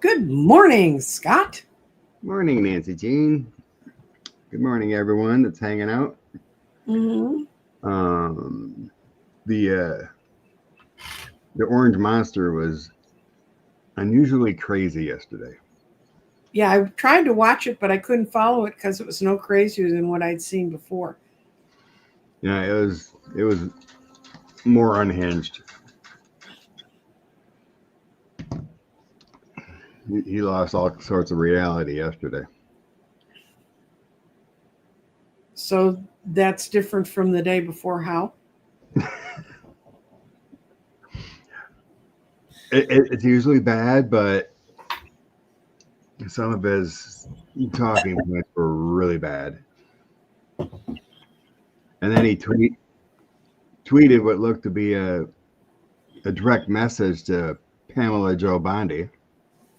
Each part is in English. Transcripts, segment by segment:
Good morning, Scott. Morning, Nancy Jean. Good morning, everyone that's hanging out. Mm-hmm. Um, the orange monster was unusually crazy yesterday. Yeah, I tried to watch it, but I couldn't follow it because it was no crazier than what I'd seen before. Yeah, it was more unhinged. He lost all sorts of reality yesterday. So that's different from the day before. How? It's usually bad, but some of his talking points were really bad. And then he tweeted what looked to be a direct message to Pamela Joe Bondi.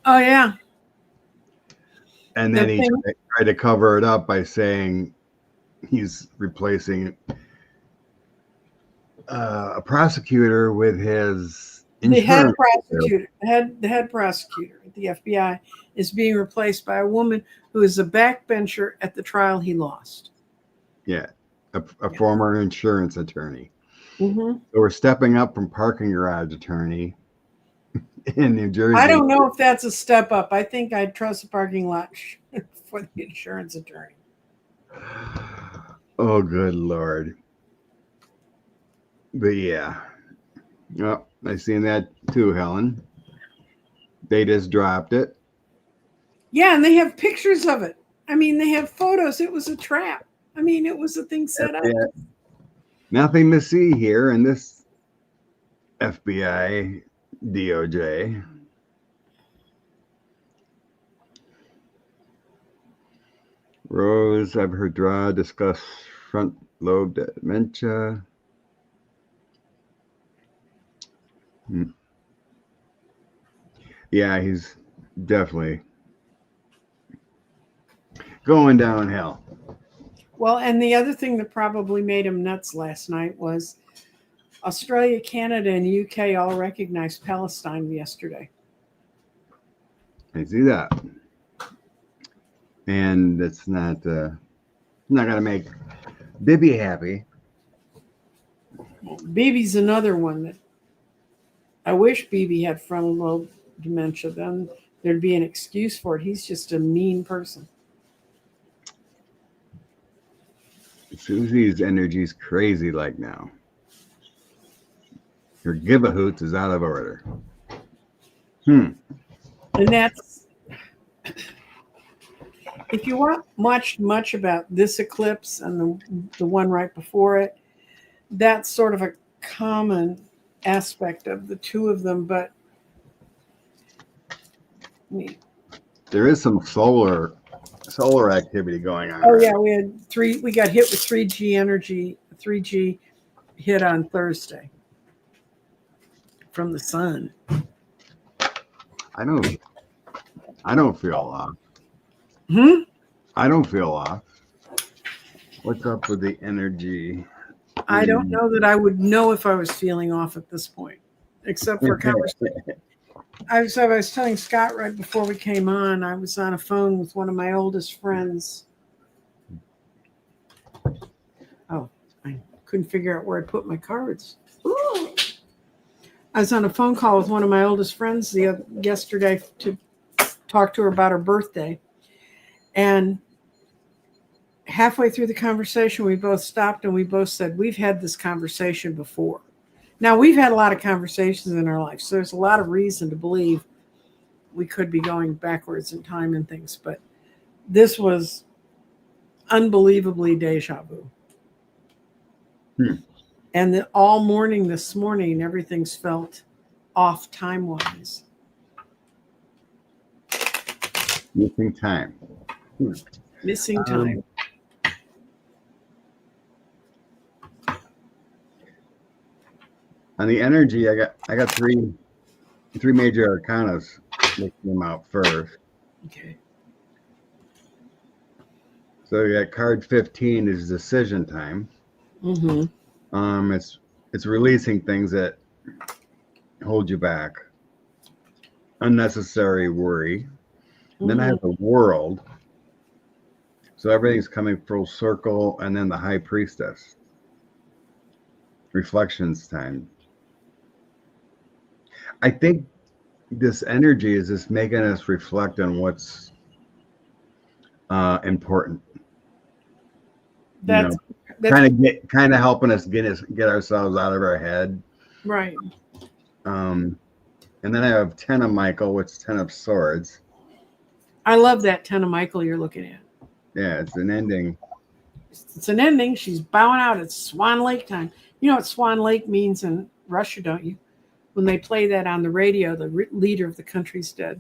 Oh yeah, And the then he thing. tried to cover it up by saying he's replacing a prosecutor with his The head insurance. prosecutor, the head prosecutor at the FBI, is being replaced by a woman who is a backbencher at the trial he lost. Yeah, a Yeah. former insurance attorney. Mm-hmm. So we're stepping up from parking garage attorney in New I Jersey. don't know if that's a step up. I think I'd trust the parking lot for the insurance attorney. Oh, good Lord. But yeah. Oh, I seen that too, Helen. They just dropped it. Yeah, and they have pictures of it. I mean, they have photos. It was a trap. I mean, it was a thing set up. Yeah. Nothing to see here in this FBI DOJ. Rose, I've heard Draw discuss front lobe dementia. Yeah, he's definitely going downhill. Well, and the other thing that probably made him nuts last night was Australia, Canada, and UK all recognized Palestine yesterday. I see that. And it's not going to make Bibby happy. Bibi's another one that I wish Bibi had frontal lobe dementia. Then there'd be an excuse for it. He's just a mean person. Susie's energy's crazy like now. Her give-a-hoots is out of order. And that's, if you watched much about this eclipse and the one right before it, that's sort of a common aspect of the two of them. But There is some solar activity going on. oh yeah, we got hit with 3G energy, 3G hit on Thursday from the sun. I don't feel off. I don't feel off. What's up with the energy? I don't know that I would know if I was feeling off at this point, except for conversation. I was telling Scott right before we came on, I was on a phone with one of my oldest friends. Oh, I couldn't figure out where I put my cards. Ooh. I was on a phone call with one of my oldest friends yesterday to talk to her about her birthday. And halfway through the conversation, we both stopped and we both said, we've had this conversation before. Now, we've had a lot of conversations in our life, so there's a lot of reason to believe we could be going backwards in time and things, but this was unbelievably deja vu. And all morning this morning, everything's felt off time-wise. Missing time. Missing time. On the energy, I got three major arcanas that came out first. Okay. So you got card 15 is decision time. It's releasing things that hold you back. unnecessary worry. And then I Mhm. have the world. So everything's coming full circle. And then the high priestess. Reflections time. I think this energy is just making us reflect on what's important. You That's know, that's kind of helping us get ourselves out of our head. right. And then I have 10 of Michael, which is 10 of swords. I love that Ten of Michael you're looking at. Yeah, it's an ending. It's an ending. She's bowing out. It's Swan Lake time. You know what Swan Lake means in Russia, don't you? When they play that on the radio, the leader of the country's dead.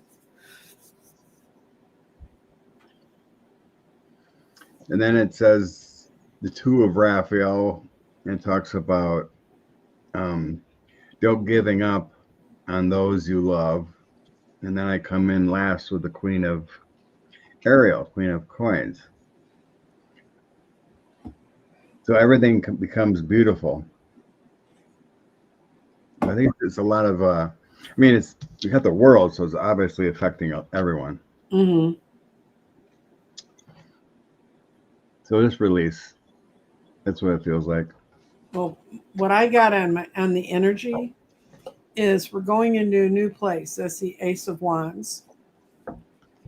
And then it says the two of Raphael and talks about don't giving up on those you love. And then I come in last with the Queen of Ariel, Queen of Coins. So everything becomes beautiful. I think it's a lot of, I mean, it's you got the world, so it's obviously affecting everyone. Mm-hmm. So this release, that's what it feels like. Well, what I got on the energy is we're going into a new place. That's the Ace of Wands.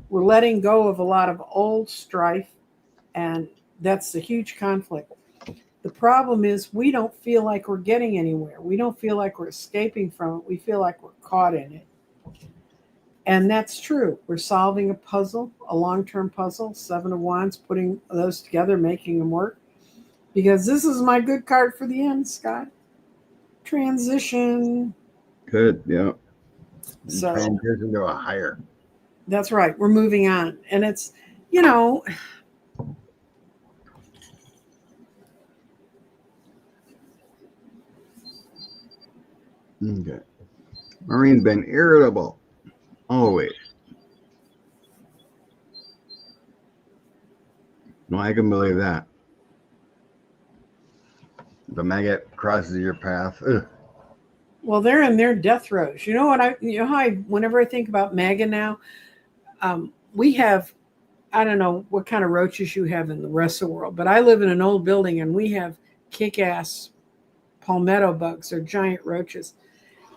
We're letting go of a lot of old strife, and that's a huge conflict. The problem is we don't feel like we're getting anywhere. We don't feel like we're escaping from it. We feel like we're caught in it. And that's true. We're solving a puzzle, a long-term puzzle, Seven of Wands, putting those together, making them work. Because this is my good card for the end, Scott. Transition. Good, yeah. So Transition to a higher. that's right. We're moving on. And it's, you know, Okay. Maureen's been irritable always. No, I can believe that. The maggot crosses your path. Ugh. well, they're in their death throes. You know what you know how whenever I think about MAGA now, we have, I don't know what kind of roaches you have in the rest of the world, but I live in an old building and we have kick-ass palmetto bugs. They're giant roaches.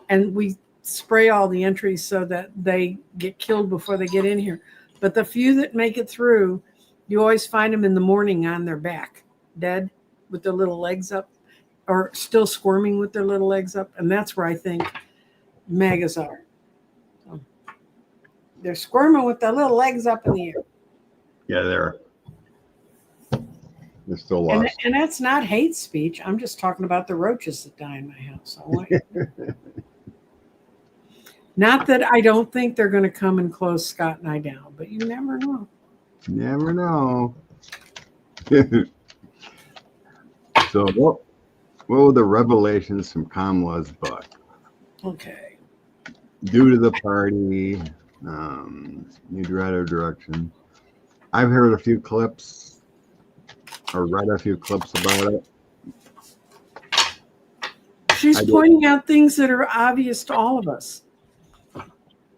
And we spray all the entries so that they get killed before they get in here. But the few that make it through, you always find them in the morning on their back, dead with their little legs up or still squirming with their little legs up. And that's where I think MAGAs are. So they're squirming with their little legs up in the air. Yeah, they're still lost. And that's not hate speech. I'm just talking about the roaches that die in my house. I want Not that I don't think they're going to come and close Scott and I down, but you never know. Never know. So what were the revelations from Kamala's book? Okay. Due to the party, need to write a direction. I've heard a few clips or read a few clips about it. She's pointing out things that are obvious to all of us.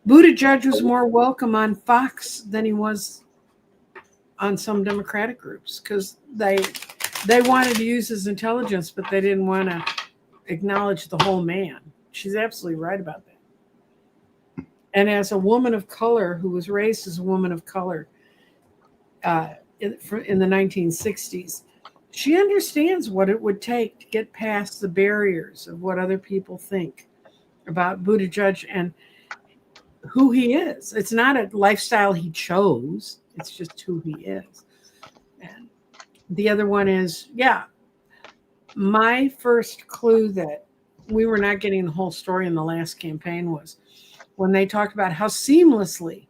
Buttigieg was more welcome on Fox than he was on some Democratic groups because they wanted to use his intelligence, but they didn't want to acknowledge the whole man. She's absolutely right about that. And as a woman of color who was raised as a woman of color in the 1960s, she understands what it would take to get past the barriers of what other people think about Buttigieg and who he is. It's not a lifestyle he chose. It's just who he is. And the other one is, yeah, my first clue that we were not getting the whole story in the last campaign was when they talked about how seamlessly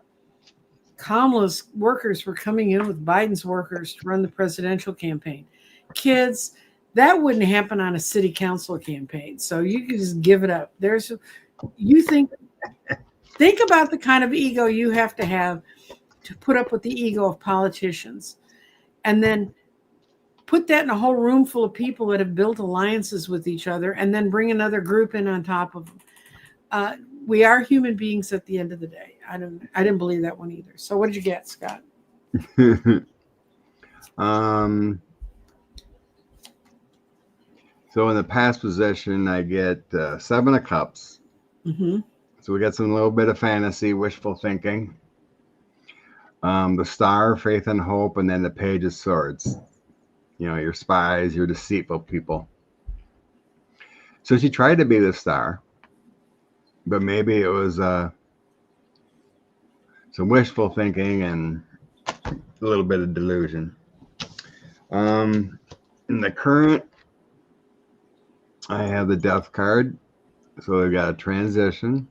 Kamala's workers were coming in with Biden's workers to run the presidential campaign. Kids, that wouldn't happen on a city council campaign. So you can just give it up. You think about the kind of ego you have to put up with the ego of politicians. And then put that in a whole room full of people that have built alliances with each other and then bring another group in on top of them. we are human beings at the end of the day. I didn't believe that one either. So what did you get, Scott? So in the past position, I get 7 of cups. Mm-hmm. So we got some little bit of fantasy, wishful thinking. The star, faith and hope, and then the page of swords. Your spies, your deceitful people. So she tried to be the star, but maybe it was some wishful thinking and a little bit of delusion. In the current, I have the death card. So we've got a transition.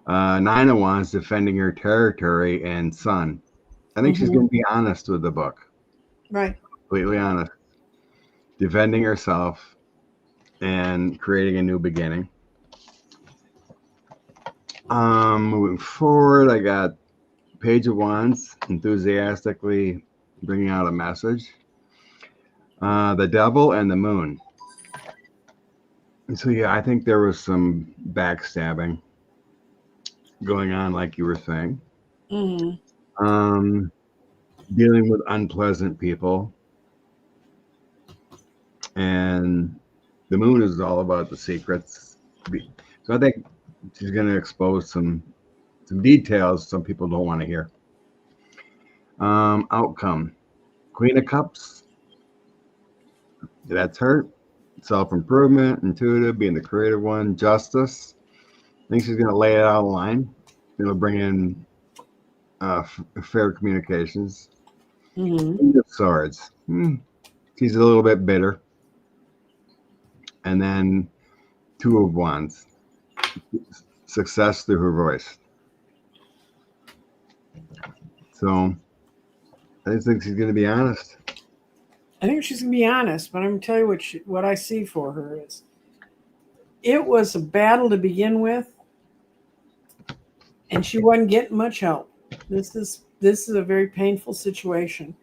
9 of Wands, defending your territory and son. I think she's going to be honest with the book. Right. Completely honest. Defending herself and creating a new beginning. Moving forward, I got Page of Wands, enthusiastically bringing out a message. The Devil and the Moon. And so, yeah, I think there was some backstabbing going on, like you were saying. Mm-hmm. Dealing with unpleasant people. And the moon is all about the secrets. So I think she's going to expose some details some people don't want to hear. Outcome. Queen of Cups. That's her. Self-improvement, intuitive, being the creative one. Justice. I think she's going to lay it out on the line. Bring in fair communications. Queen of Swords. She's a little bit bitter. And then 2 of Wands. Success through her voice. So I just think she's going to be honest. I think she's going to be honest, but I'm going to tell you what I see for her is it was a battle to begin with, and she wasn't getting much help. This is a very painful situation,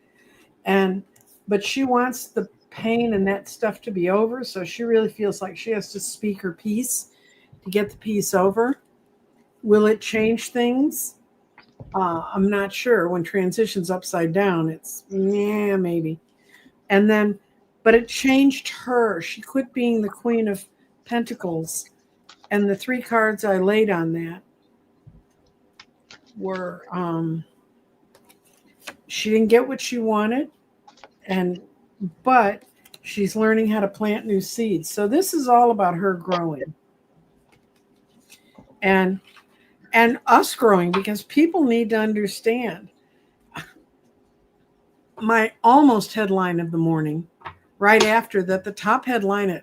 but she wants the pain and that stuff to be over, so she really feels like she has to speak her piece to get the piece over. Will it change things? I'm not sure. When transition's upside down, it's maybe. And then, but it changed her. She quit being the Queen of Pentacles, and the 3 cards I laid on that were she didn't get what she wanted, but she's learning how to plant new seeds. So this is all about her growing and us growing, because people need to understand. My almost headline of the morning, right after that, the top headline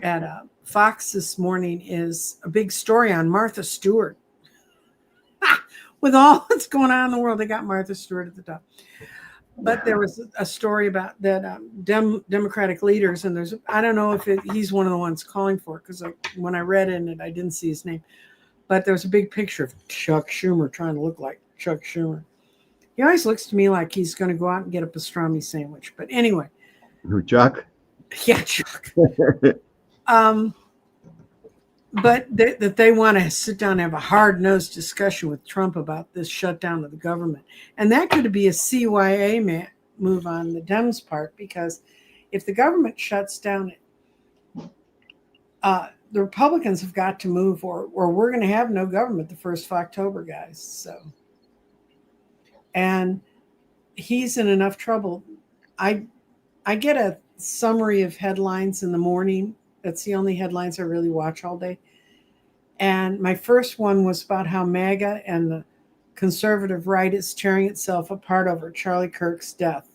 at Fox this morning is a big story on Martha Stewart. With all that's going on in the world, they got Martha Stewart at the top. But there was a story about that Democratic leaders, and I don't know if he's one of the ones calling for it, because when I read in it, I didn't see his name. But there was a big picture of Chuck Schumer trying to look like Chuck Schumer. He always looks to me like he's going to go out and get a pastrami sandwich. But anyway. Who, Chuck? Yeah, Chuck. But that they want to sit down and have a hard-nosed discussion with Trump about this shutdown of the government. And that could be a CYA move on the Dems' part, because if the government shuts down, the Republicans have got to move, or we're going to have no government the 1st of October, guys. So, and he's in enough trouble. I get a summary of headlines in the morning. That's the only headlines I really watch all day. And my first one was about how MAGA and the conservative right is tearing itself apart over Charlie Kirk's death.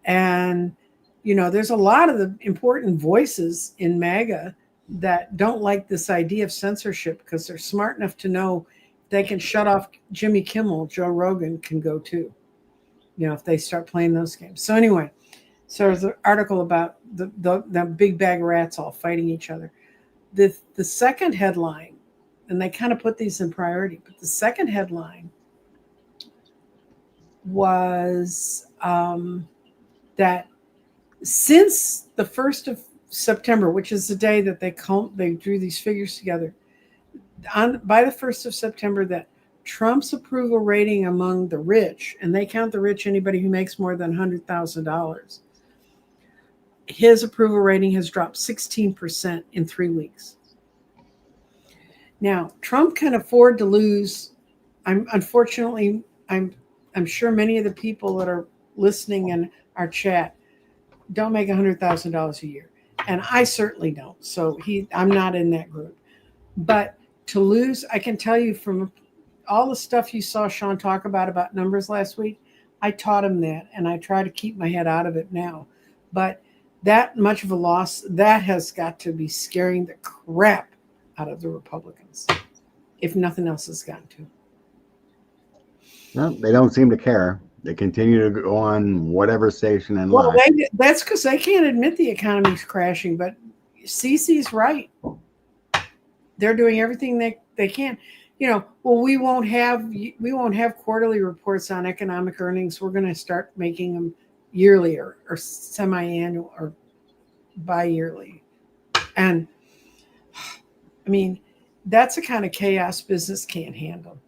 And, there's a lot of the important voices in MAGA that don't like this idea of censorship, because they're smart enough to know they can shut off Jimmy Kimmel, Joe Rogan can go too, if they start playing those games. So anyway, so there's an article about the big bag of rats all fighting each other. The second headline, and they kind of put these in priority, but the second headline was that since the 1st of September, which is the day that they drew these figures together, by the 1st of September that Trump's approval rating among the rich, and they count the rich anybody who makes more than $100,000, his approval rating has dropped 16% in 3 weeks. Now, Trump can afford to lose. I'm sure many of the people that are listening in our chat don't make $100,000 a year, and I certainly don't. So I'm not in that group. But to lose, I can tell you from all the stuff you saw Sean talk about numbers last week, I taught him that, and I try to keep my head out of it now. But that much of a loss, that has got to be scaring the crap out of the Republicans, if nothing else has gotten to. No, they don't seem to care. They continue to go on whatever station and lie. That's because they can't admit the economy's crashing. But Cece's right. They're doing everything they can. We won't have quarterly reports on economic earnings. We're going to start making them yearly or semi-annual or bi-yearly. And I mean, that's the kind of chaos business can't handle.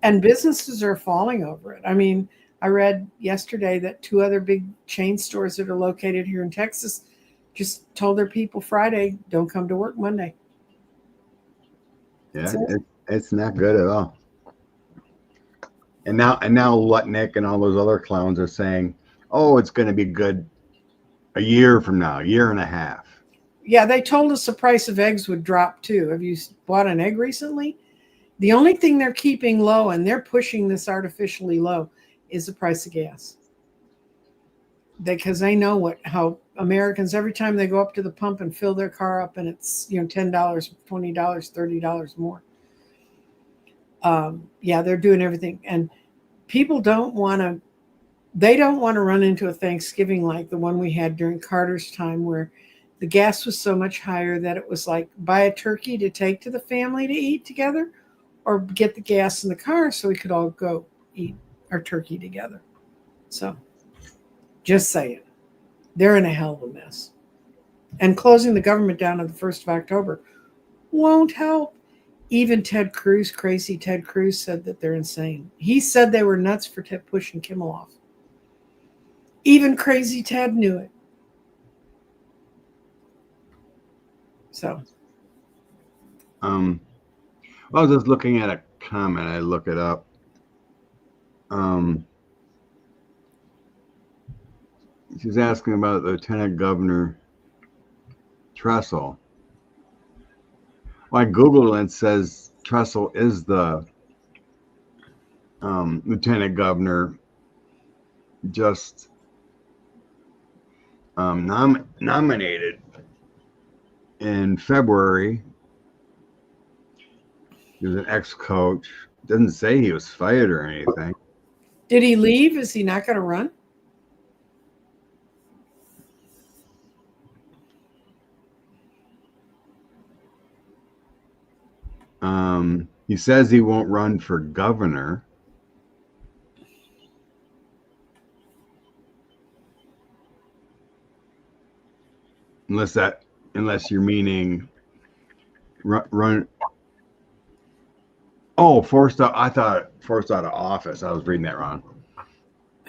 And businesses are falling over it. I mean, I read yesterday that 2 other big chain stores that are located here in Texas just told their people Friday, don't come to work Monday. Yeah, it's not good at all. And now Lutnick and all those other clowns are saying, oh, it's going to be good a year from now, a year and a half. Yeah, they told us the price of eggs would drop too. Have you bought an egg recently? The only thing they're keeping low, and they're pushing this artificially low, is the price of gas. Because they know how Americans, every time they go up to the pump and fill their car up, and it's $10, $20, $30 more. They're doing everything, and people don't want to. They don't want to run into a Thanksgiving like the one we had during Carter's time, where the gas was so much higher that it was like buy a turkey to take to the family to eat together, or get the gas in the car so we could all go eat our turkey together. So, just saying, they're in a hell of a mess, and closing the government down on the 1st of October won't help. Even crazy Ted Cruz said that they're insane. He said they were nuts for pushing Kimmel off. Even crazy Ted knew it. So. I was just looking at a comment. I look it up. She's asking about Lieutenant Governor Tressel. Well, I Googled and it says Tressel is the lieutenant governor just nominated in February. He was an ex-coach. Doesn't say he was fired or anything. Did he leave? Is he not going to run? He says he won't run for governor. Unless you're meaning run. Oh, forced out. I thought forced out of office. I was reading that wrong.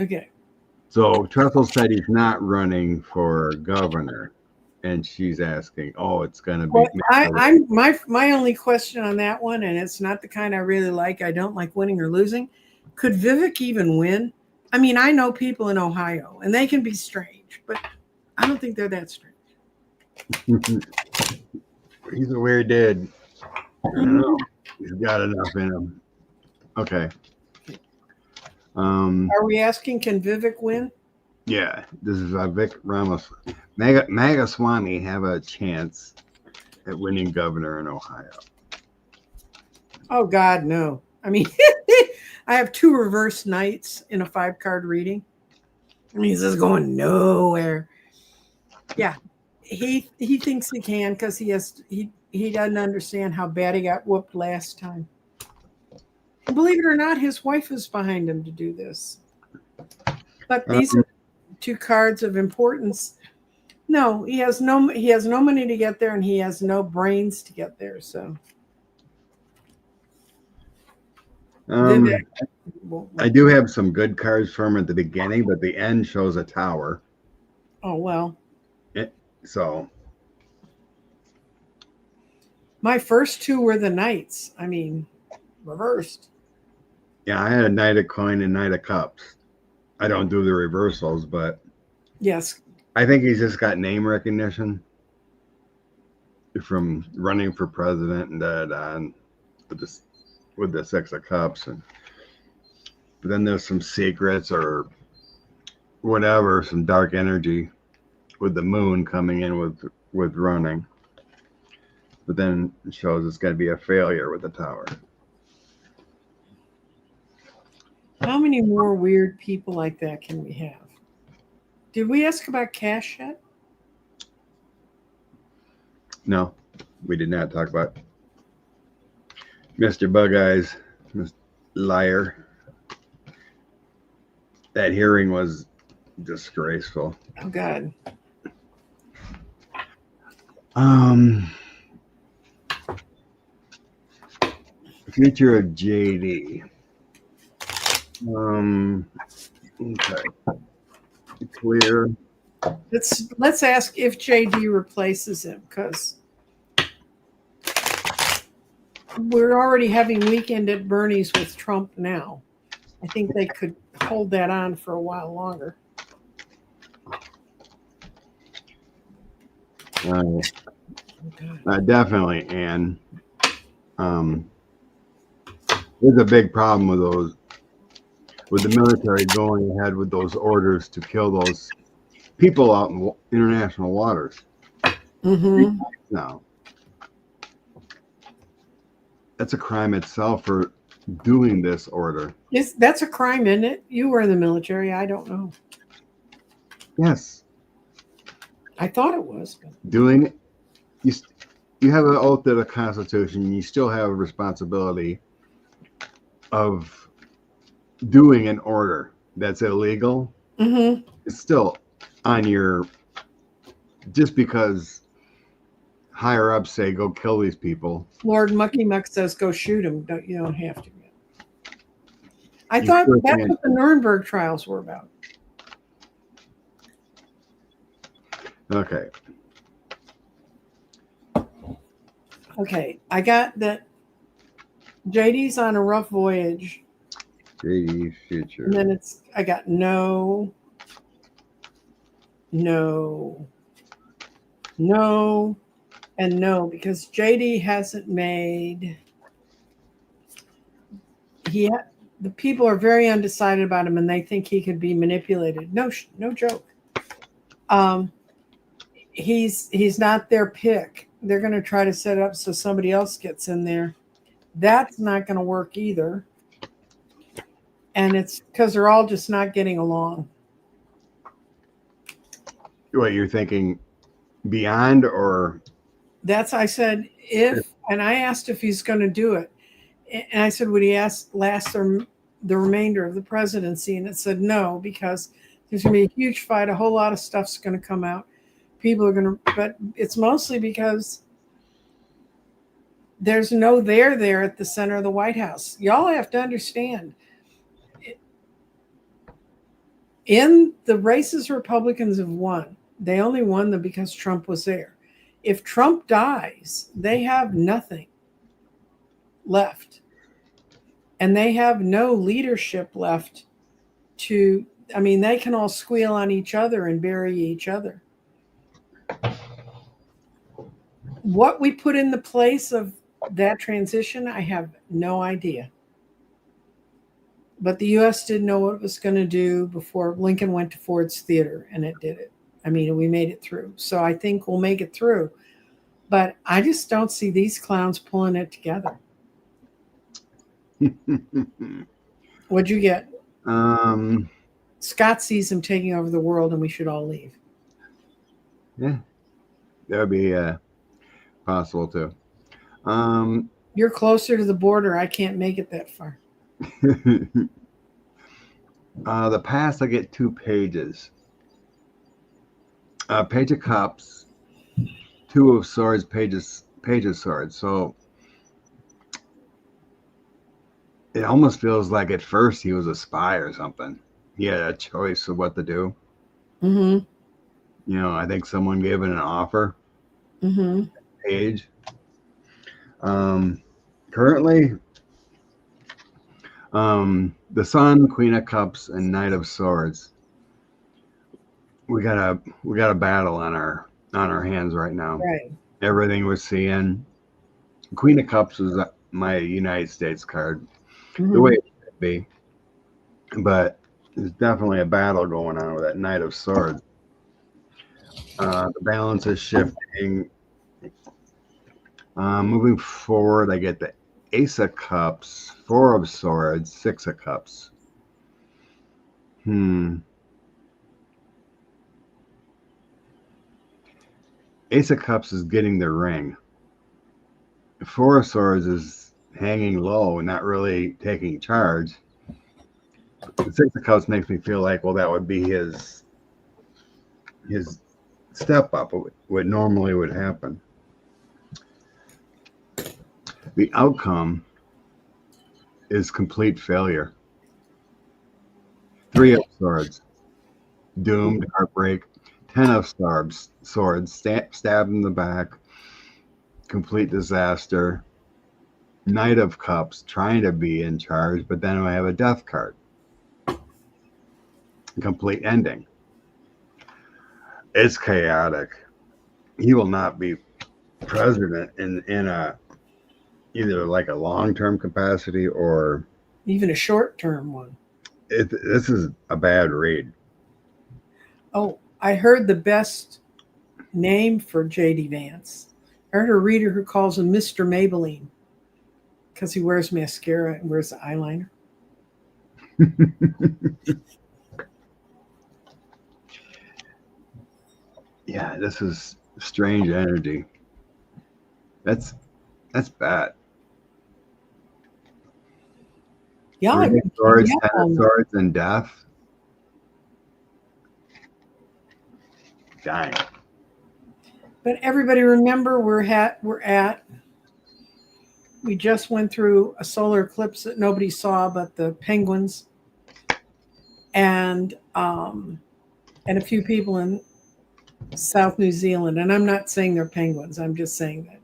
Okay. So Tressel said he's not running for governor. And she's asking, "Oh, it's going to be." Well, my only question on that one, and it's not the kind I really like. I don't like winning or losing. Could Vivek even win? I mean, I know people in Ohio, and they can be strange, but I don't think they're that strange. He's a weird dude. I don't know. He's got enough in him. Okay. Are we asking, can Vivek win? Yeah, this is Vivek Ramos. Maga Swami have a chance at winning governor in Ohio. Oh, God, no. I mean, I have 2 reverse nights in a 5-card reading. I mean, this is going nowhere. Yeah, he thinks he can because he doesn't understand how bad he got whooped last time. And believe it or not, his wife is behind him to do this. But these are 2 cards of importance. No, he has no money to get there, and he has no brains to get there. So Did they? I do have some good cards from at the beginning, but the end shows a tower. Oh, well. So My first two were the knights. I mean, reversed. yeah, I had a Knight of Coin and Knight of Cups. I don't do the reversals, but Yes. I think he's just got name recognition from running for president and and with the Six of Cups, and but then there's some secrets or whatever, some dark energy with the moon coming in with running. But then it shows it's going to be a failure with the tower. How many more weird people like that can we have? Did we ask about cash yet? No, we did not talk about Mr. Bug Eyes, Mr. Liar. That hearing was disgraceful. Oh, God. Future of JD. Okay. Clear. Let's ask if JD replaces him, because we're already having weekend at Bernie's with Trump now. I think they could hold that on for a while longer. Definitely, Anne. There's a big problem with the military going ahead with those orders to kill those people out in international waters. Mm-hmm. Now, that's a crime itself for doing this order. That's a crime, isn't it? You were in the military. I don't know. Yes. I thought it was. Doing it. You have an oath to the Constitution. You still have a responsibility of doing an order that's illegal. Mm-hmm. It's still on your, just because higher ups say go kill these people. Lord Mucky Muck says go shoot him. You don't have to. I thought that's what the Nuremberg trials were about. Okay. Okay, I got that JD's on a rough voyage. JD future. And then I got no, and no, because JD hasn't made, the people are very undecided about him and they think he could be manipulated. No joke. He's not their pick. They're going to try to set it up so somebody else gets in there. That's not going to work either. And it's because they're all just not getting along. What, you're thinking beyond, or? That's, I said, and I asked if he's going to do it. And I said, would he last the remainder of the presidency? And it said no, because there's going to be a huge fight. A whole lot of stuff's going to come out. People are going to, but it's mostly because there's no there at the center of the White House. Y'all have to understand. In the races Republicans have won, they only won them because Trump was there. If Trump dies, they have nothing left. And they have no leadership left they can all squeal on each other and bury each other. What we put in the place of that transition, I have no idea. But the U.S. didn't know what it was going to do before Lincoln went to Ford's Theater, and it did it. We made it through. So I think we'll make it through. But I just don't see these clowns pulling it together. What'd you get? Scott sees him taking over the world, and we should all leave. Yeah, that would be possible too. You're closer to the border. I can't make it that far. The past, I get 2 pages. Page of Cups, 2 of Swords, page of Swords. So it almost feels like at first he was a spy or something. He had a choice of what to do. Mm-hmm. You know, I think someone gave it an offer Mm-hmm. page. Currently, the Sun, Queen of Cups, and Knight of Swords. We got a battle on our hands right now. Right. Everything we're seeing. Queen of Cups is my United States card, the way Mm-hmm. it should be. But there's definitely a battle going on with that Knight of Swords. The balance is shifting. Moving forward, I get the Ace of Cups, Four of Swords, Six of Cups. Ace of Cups is getting the ring. Four of Swords is hanging low, not really taking charge. The Six of Cups makes me feel like, well, that would be his step up, what normally would happen. The outcome is complete failure. Three of Swords, doomed, heartbreak. Ten of Swords, stabbed in the back, complete disaster. Knight of Cups, trying to be in charge, but then I have a death card. Complete ending. It's chaotic. He will not be president in a either like a long-term capacity or Even a short-term one. this is a bad read. Oh, I heard the best name for J.D. Vance. I heard a reader who calls him Mr. Maybelline because he wears mascara and wears the eyeliner. Yeah, this is strange energy. That's bad. Yeah, Three of Swords, Ten of Swords, and death. Dying. but everybody remember we just went through a solar eclipse that nobody saw but the penguins and a few people in South New Zealand. And I'm not saying they're penguins. I'm just saying that.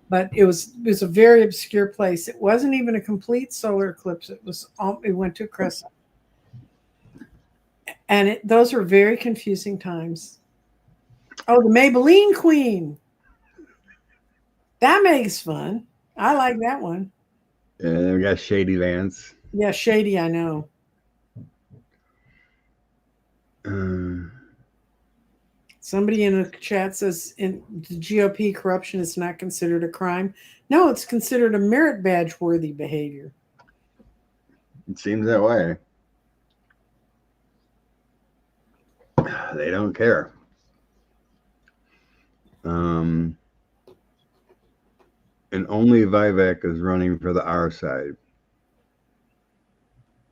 But it was a very obscure place. It wasn't even a complete solar eclipse. It went to a crescent. And those were very confusing times. Oh, the Maybelline Queen. That makes fun. I like that one. And we got Shady Vance. Yeah, shady, I know. Somebody in the chat says in the GOP corruption is not considered a crime. No, it's considered a merit badge worthy behavior. It seems that way. They don't care. And only Vivek is running for the R side.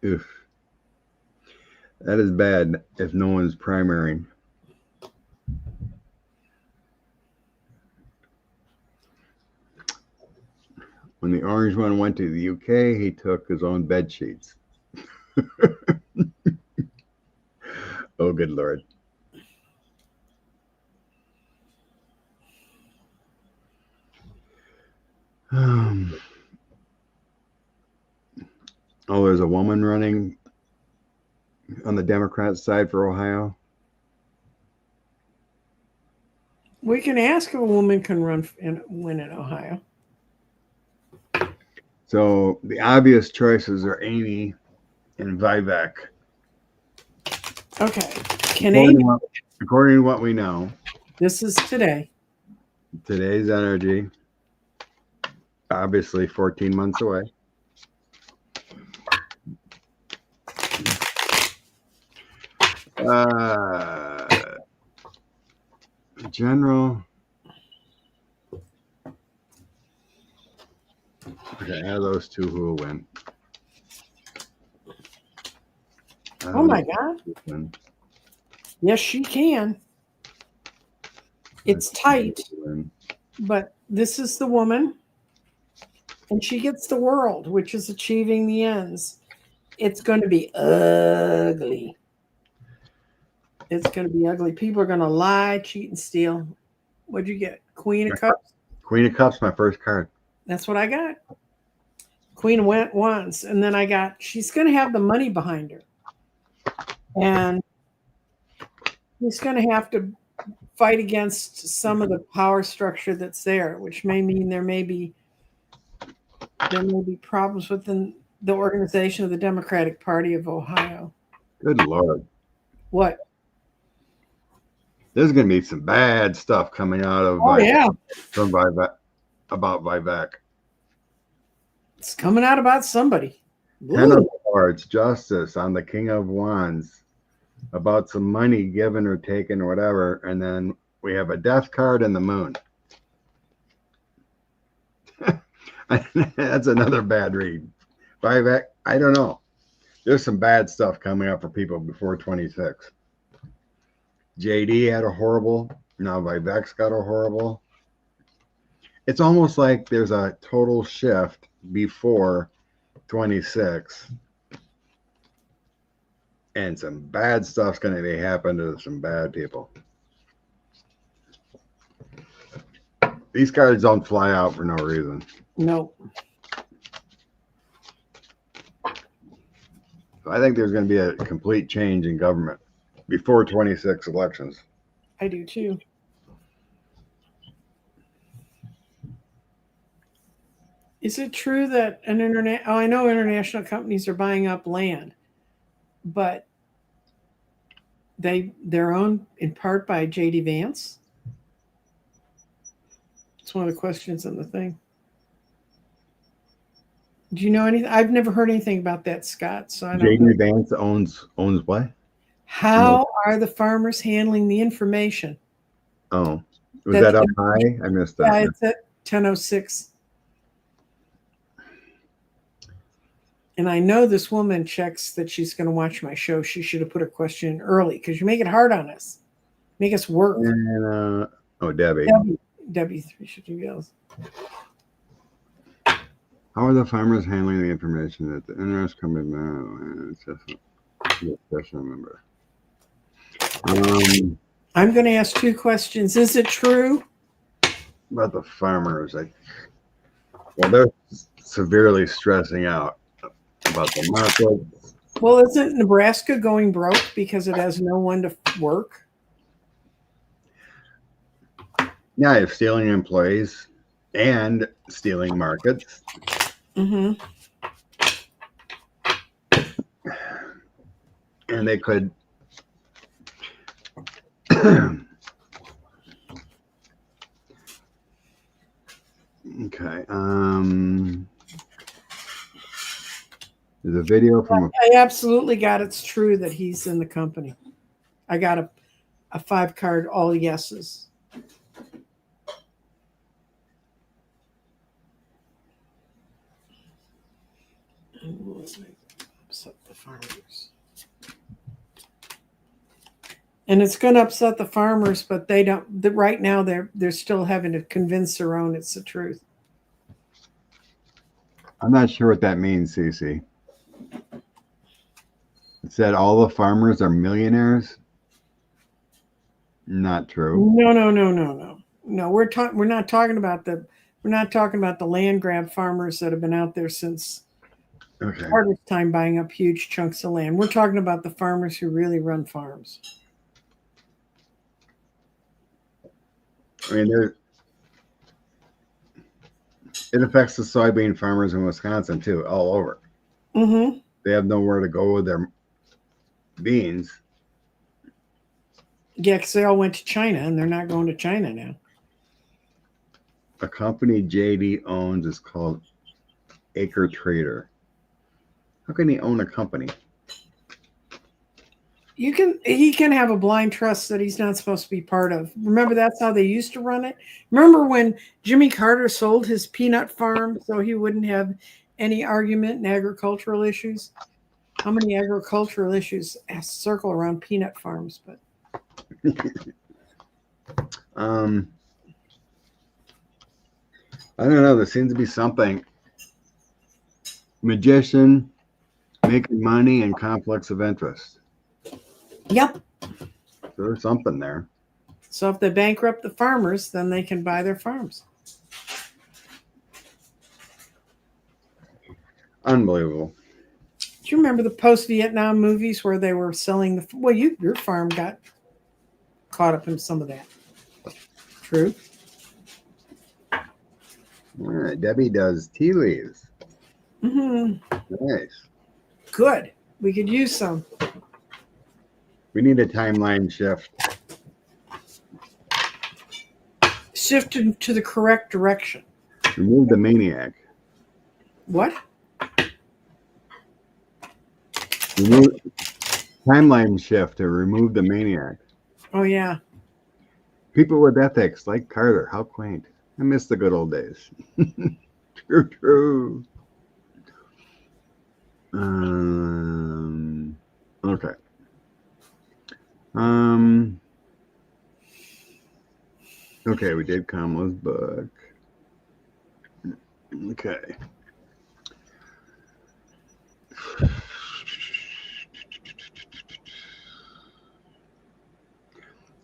Oof. That is bad if no one's primarying. When the orange one went to the UK, he took his own bed sheets. Oh, good Lord. Oh, there's a woman running on the Democrat side for Ohio. We can ask if a woman can run and win in Ohio. So the obvious choices are Amy and Vivek. Okay. Can Amy? According to what we know. This is today. Today's energy. Obviously 14 months away. General. Okay, out of those two, who will win? Oh my God. Yes, she can. It's tight, but this is the woman. and she gets the world, which is achieving the ends. It's going to be ugly. It's going to be ugly. People are going to lie, cheat, and steal. What'd you get? Queen of Cups? Queen of Cups, my first card. That's what I got. Queen of Wands. And then I got, she's going to have the money behind her. And she's going to have to fight against some of the power structure that's there, which may mean there may be problems within the organization of the Democratic Party of Ohio. Good Lord. What? There's going to be some bad stuff coming out of from Vivek, about Vivek. It's coming out about somebody. Ten of Swords, Justice on the King of Wands, about some money given or taken or whatever. And then we have a Death card and the Moon. That's another bad read. Vivek, I don't know. There's some bad stuff coming up for people before 26. JD had a horrible. Now Vivek's got a horrible. It's almost like there's a total shift before 26. And some bad stuff's going to be happening to some bad people. These cards don't fly out for no reason. No. I think there's going to be a complete change in government before 26 elections. I do too. Is it true that I know international companies are buying up land, but they're owned in part by J.D. Vance? It's one of the questions in the thing. Do you know anything? I've never heard anything about that, Scott. So I don't J.D. Vance owns what? How are the farmers handling the information? Oh, was that up high? I missed that. Yeah, it's at 10:06. And I know this woman checks that she's going to watch my show. She should have put her question in early because you make it hard on us. Make us work. And, Debbie. Debbie 350 girls. How are the farmers handling the information that the interest coming down? It's just a question, remember. I'm going to ask two questions. Is it true? About the farmers, they're severely stressing out about the market. Well, isn't Nebraska going broke because it has no one to work? Yeah, if stealing employees and stealing markets. Mm-hmm. And they could okay. There's a video from I absolutely got it's true that he's in the company. I got a 5-card all yeses. Upset the farmers. And it's going to upset the farmers, but they don't. Right now, they're still having to convince their own it's the truth. I'm not sure what that means, Cece. It said all the farmers are millionaires. Not true. No. We're not talking about the land grab farmers that have been out there since Carter's time buying up huge chunks of land. We're talking about the farmers who really run farms. I mean, it affects the soybean farmers in Wisconsin too, all over. Mm-hmm. They have nowhere to go with their beans. Yeah, because they all went to China, and they're not going to China now. A company JD owns is called Acre Trader. How can he own a company? He can have a blind trust that he's not supposed to be part of. Remember, that's how they used to run it. Remember when Jimmy Carter sold his peanut farm so he wouldn't have any argument in agricultural issues? How many agricultural issues circle around peanut farms? But I don't know. There seems to be something magician, making money, and conflicts of interest. Yep. So there's something there. So if they bankrupt the farmers, then they can buy their farms. Unbelievable. Do you remember the post-Vietnam movies where they were selling the? Well, your farm got caught up in some of that. True. All right, Debbie does tea leaves. Mm-hmm. Nice. Good. We could use some. We need a timeline shift. Shifted to the correct direction. Remove the maniac. What? Remove timeline shift to remove the maniac. Oh yeah. People with ethics like Carter. How quaint. I miss the good old days. True. Okay. Okay, we did Kamala's book. Okay.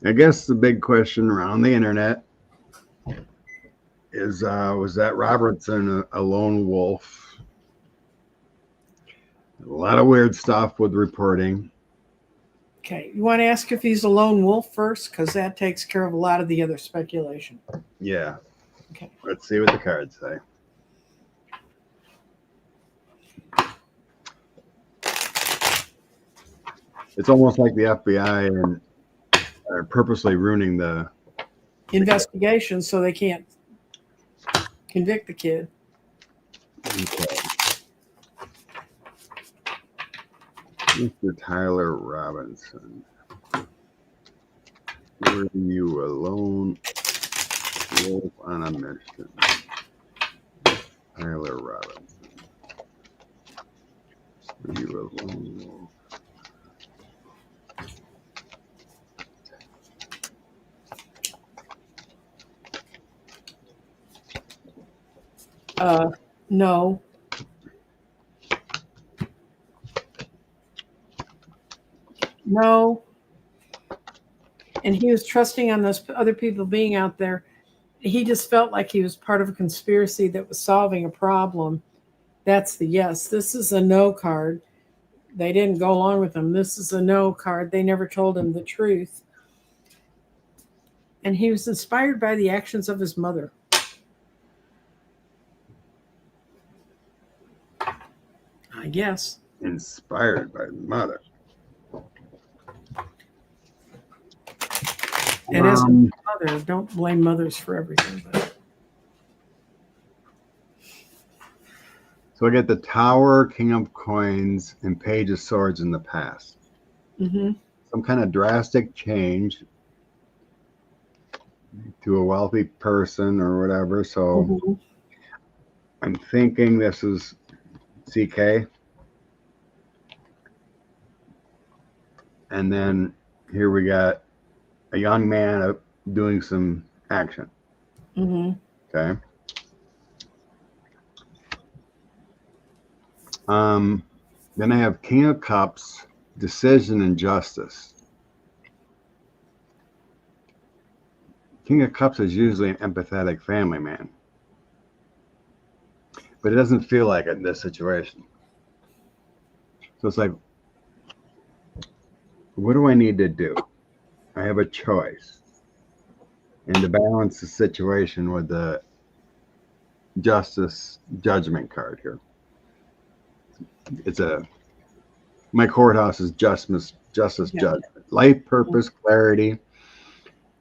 I guess the big question around the internet is, was that Robertson a lone wolf? A lot of weird stuff with reporting. Okay. You want to ask if he's a lone wolf first, because that takes care of a lot of the other speculation. Yeah. Okay. Let's see what the cards say. It's almost like the FBI are purposely ruining the Investigation, so they can't convict the kid. Okay. Mr. Tyler Robinson. Were you alone wolf on a mission? Tyler Robinson. Were you alone wolf? No. No. And he was trusting on those other people being out there. He just felt like he was part of a conspiracy that was solving a problem. That's the yes. This is a no card. They didn't go along with him. This is a no card. They never told him the truth. And he was inspired by the actions of his mother. I guess. Inspired by the mother. And as a mother, don't blame mothers for everything. But. So I get the Tower, King of Coins, and Page of Swords in the past. Mm-hmm. Some kind of drastic change to a wealthy person or whatever. So I'm thinking this is CK. And then here we got a young man doing some action. Mm-hmm. Okay. Then I have King of Cups, Decision, and Justice. King of Cups is usually an empathetic family man. But it doesn't feel like it in this situation. So it's like, what do I need to do? I have a choice. And to balance the situation with the Justice Judgment card here. It's my courthouse is justice judgment. Life, purpose, clarity,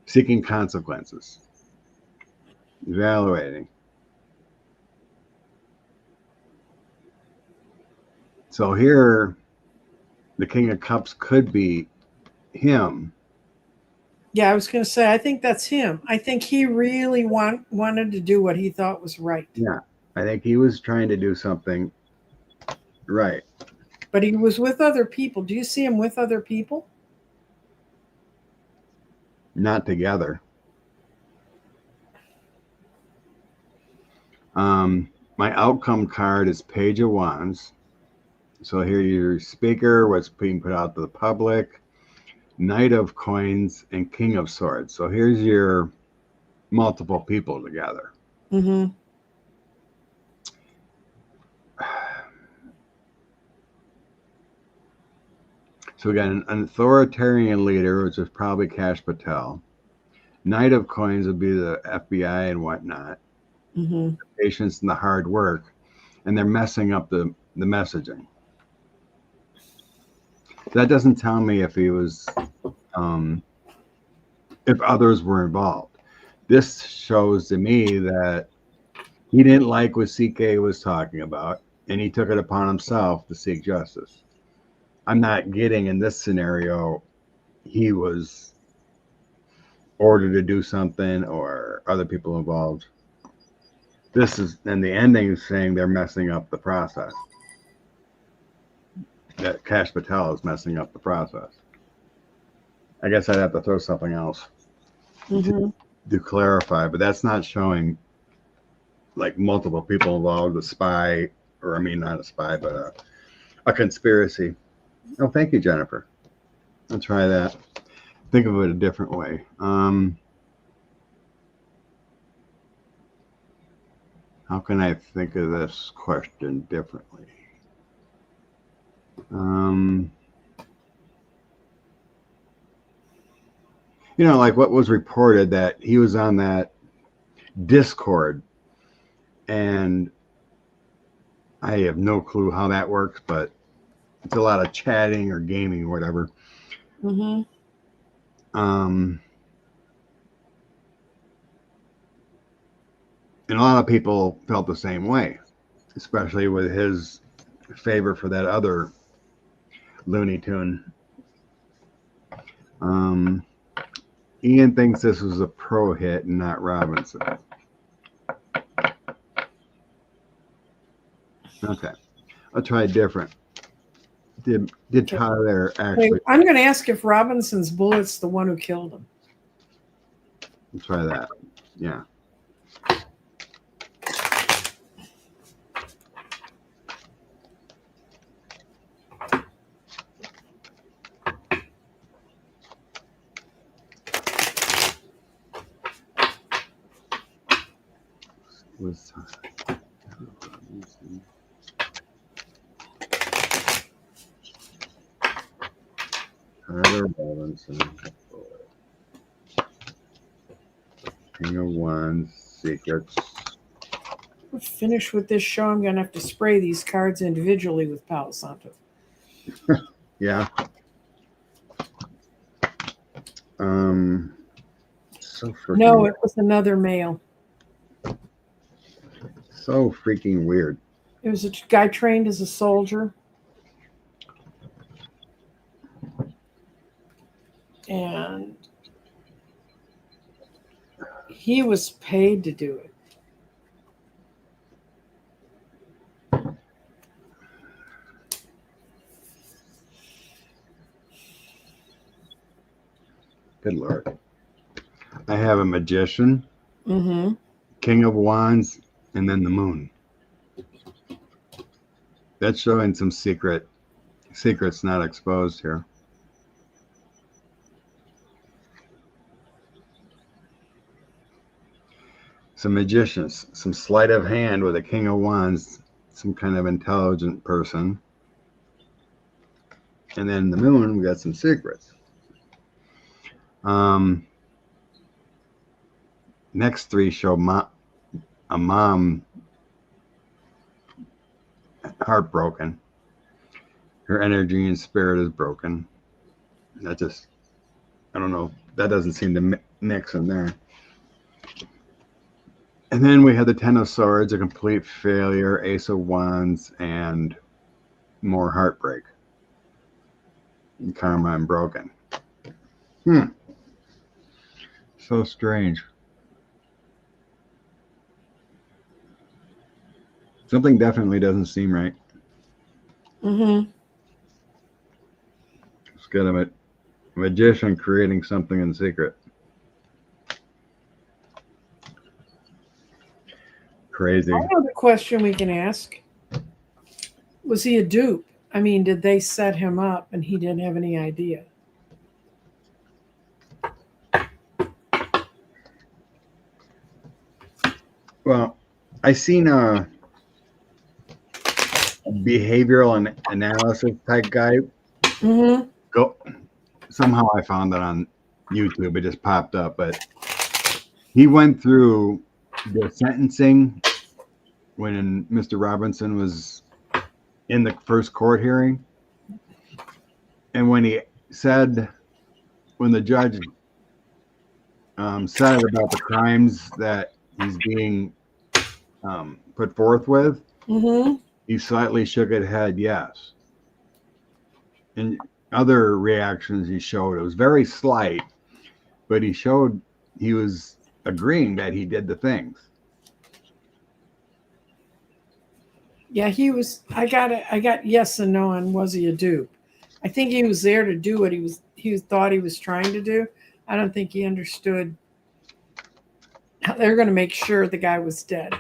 seeking consequences. Evaluating. So here, the King of Cups could be him. Yeah, I was going to say, I think that's him. I think he really wanted to do what he thought was right. Yeah, I think he was trying to do something right. But he was with other people. Do you see him with other people? Not together. My outcome card is Page of Wands. So here your speaker, what's being put out to the public, Knight of Coins, and King of Swords. So here's your multiple people together. Mm-hmm. So we got an authoritarian leader, which is probably Kash Patel. Knight of Coins would be the FBI and whatnot. Mm-hmm. The patience and the hard work. And they're messing up the messaging. That doesn't tell me if he was, if others were involved. This shows to me that he didn't like what CK was talking about, and he took it upon himself to seek justice. I'm not getting in this scenario he was ordered to do something or other people involved. This is, and the ending is saying they're messing up the process. That Kash Patel is messing up the process. I guess I'd have to throw something else to clarify, but that's not showing like multiple people involved, a spy, or I mean, not a spy, but a conspiracy. Oh, thank you, Jennifer. I'll try that. Think of it a different way. How can I think of this question differently? You know, like what was reported that he was on that Discord, and I have no clue how that works, but it's a lot of chatting or gaming or whatever. Mm-hmm. And a lot of people felt the same way, especially with his favor for that other Looney Tune. Ian thinks this was a pro hit and not Robinson. Okay, I'll try different. Did Tyler actually? Wait, I'm going to ask if Robinson's bullet's the one who killed him. I'll try that. Yeah. Was Tyler Robinson, King of Wands, Secrets. We're finished with this show. I'm going to have to spray these cards individually with Palo Santo. Yeah. So freaking No, it was another male. so freaking weird. It was a guy trained as a soldier. And he was paid to do it. Good Lord. I have a magician, Mm-hmm. King of Wands, and then the moon. That's showing some secrets not exposed here. Some magicians, some sleight of hand with a King of Wands, some kind of intelligent person. And then the moon, we got some secrets. Next three show a mom heartbroken. Her energy and spirit is broken. That just, I don't know, that doesn't seem to mix in there. And then we had the Ten of Swords, a complete failure, Ace of Wands, and more heartbreak. And karma and broken. So strange. Something definitely doesn't seem right. Mm-hmm. It's got a magician creating something in secret. crazy. Another question we can ask: was he a dupe? I mean, did they set him up and he didn't have any idea? Well, I seen a behavioral analysis type guy Mm-hmm. go. Somehow I found it on YouTube. It just popped up, but he went through the sentencing when Mr. Robinson was in the first court hearing, and when he said, when the judge said about the crimes that he's being put forth with, Mm-hmm. he slightly shook his head yes. And other reactions he showed, it was very slight, but he showed he was agreeing that he did the things. Yeah, he was. I got it. I got yes and no on was he a dupe? I think he was there to do what he thought he was trying to do. I don't think he understood how they're going to make sure the guy was dead.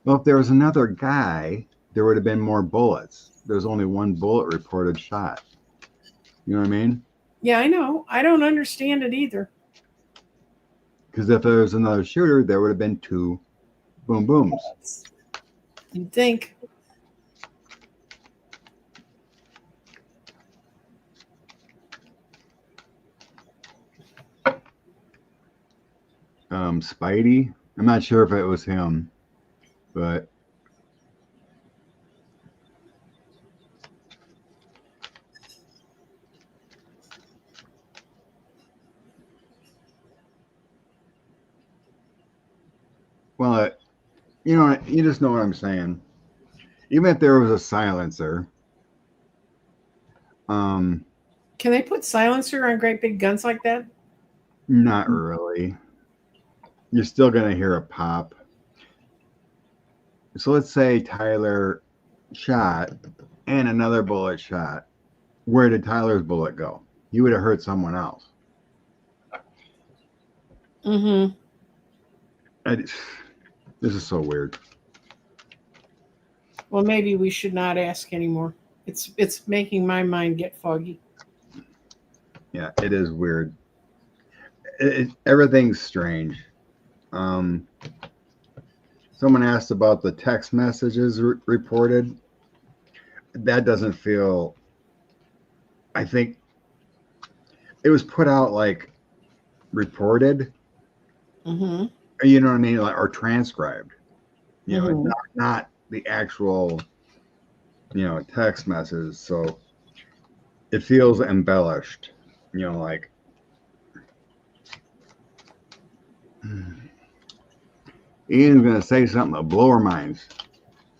Well, if there was another guy, there would have been more bullets. There's only one bullet reported shot. You know what I mean? Yeah, I know. I don't understand it either. Because if there was another shooter, there would have been two boom booms. You'd think. Spidey, I'm not sure if it was him, but well, you just know what I'm saying. Even if there was a silencer, Can they put silencer on great big guns like that? not really. You're still gonna hear a pop. So let's say Tyler shot and another bullet shot. Where did Tyler's bullet go? He would have hurt someone else. Mm-hmm. This is so weird. Well, maybe we should not ask anymore. It's making my mind get foggy. Yeah, it is weird. Everything's strange. Someone asked about the text messages reported. That doesn't feel. I think it was put out like reported. Mm-hmm. You know what I mean, like, or transcribed. You know, Mm-hmm. not the actual, text message. So it feels embellished. Like Ian's gonna say something to blow our minds.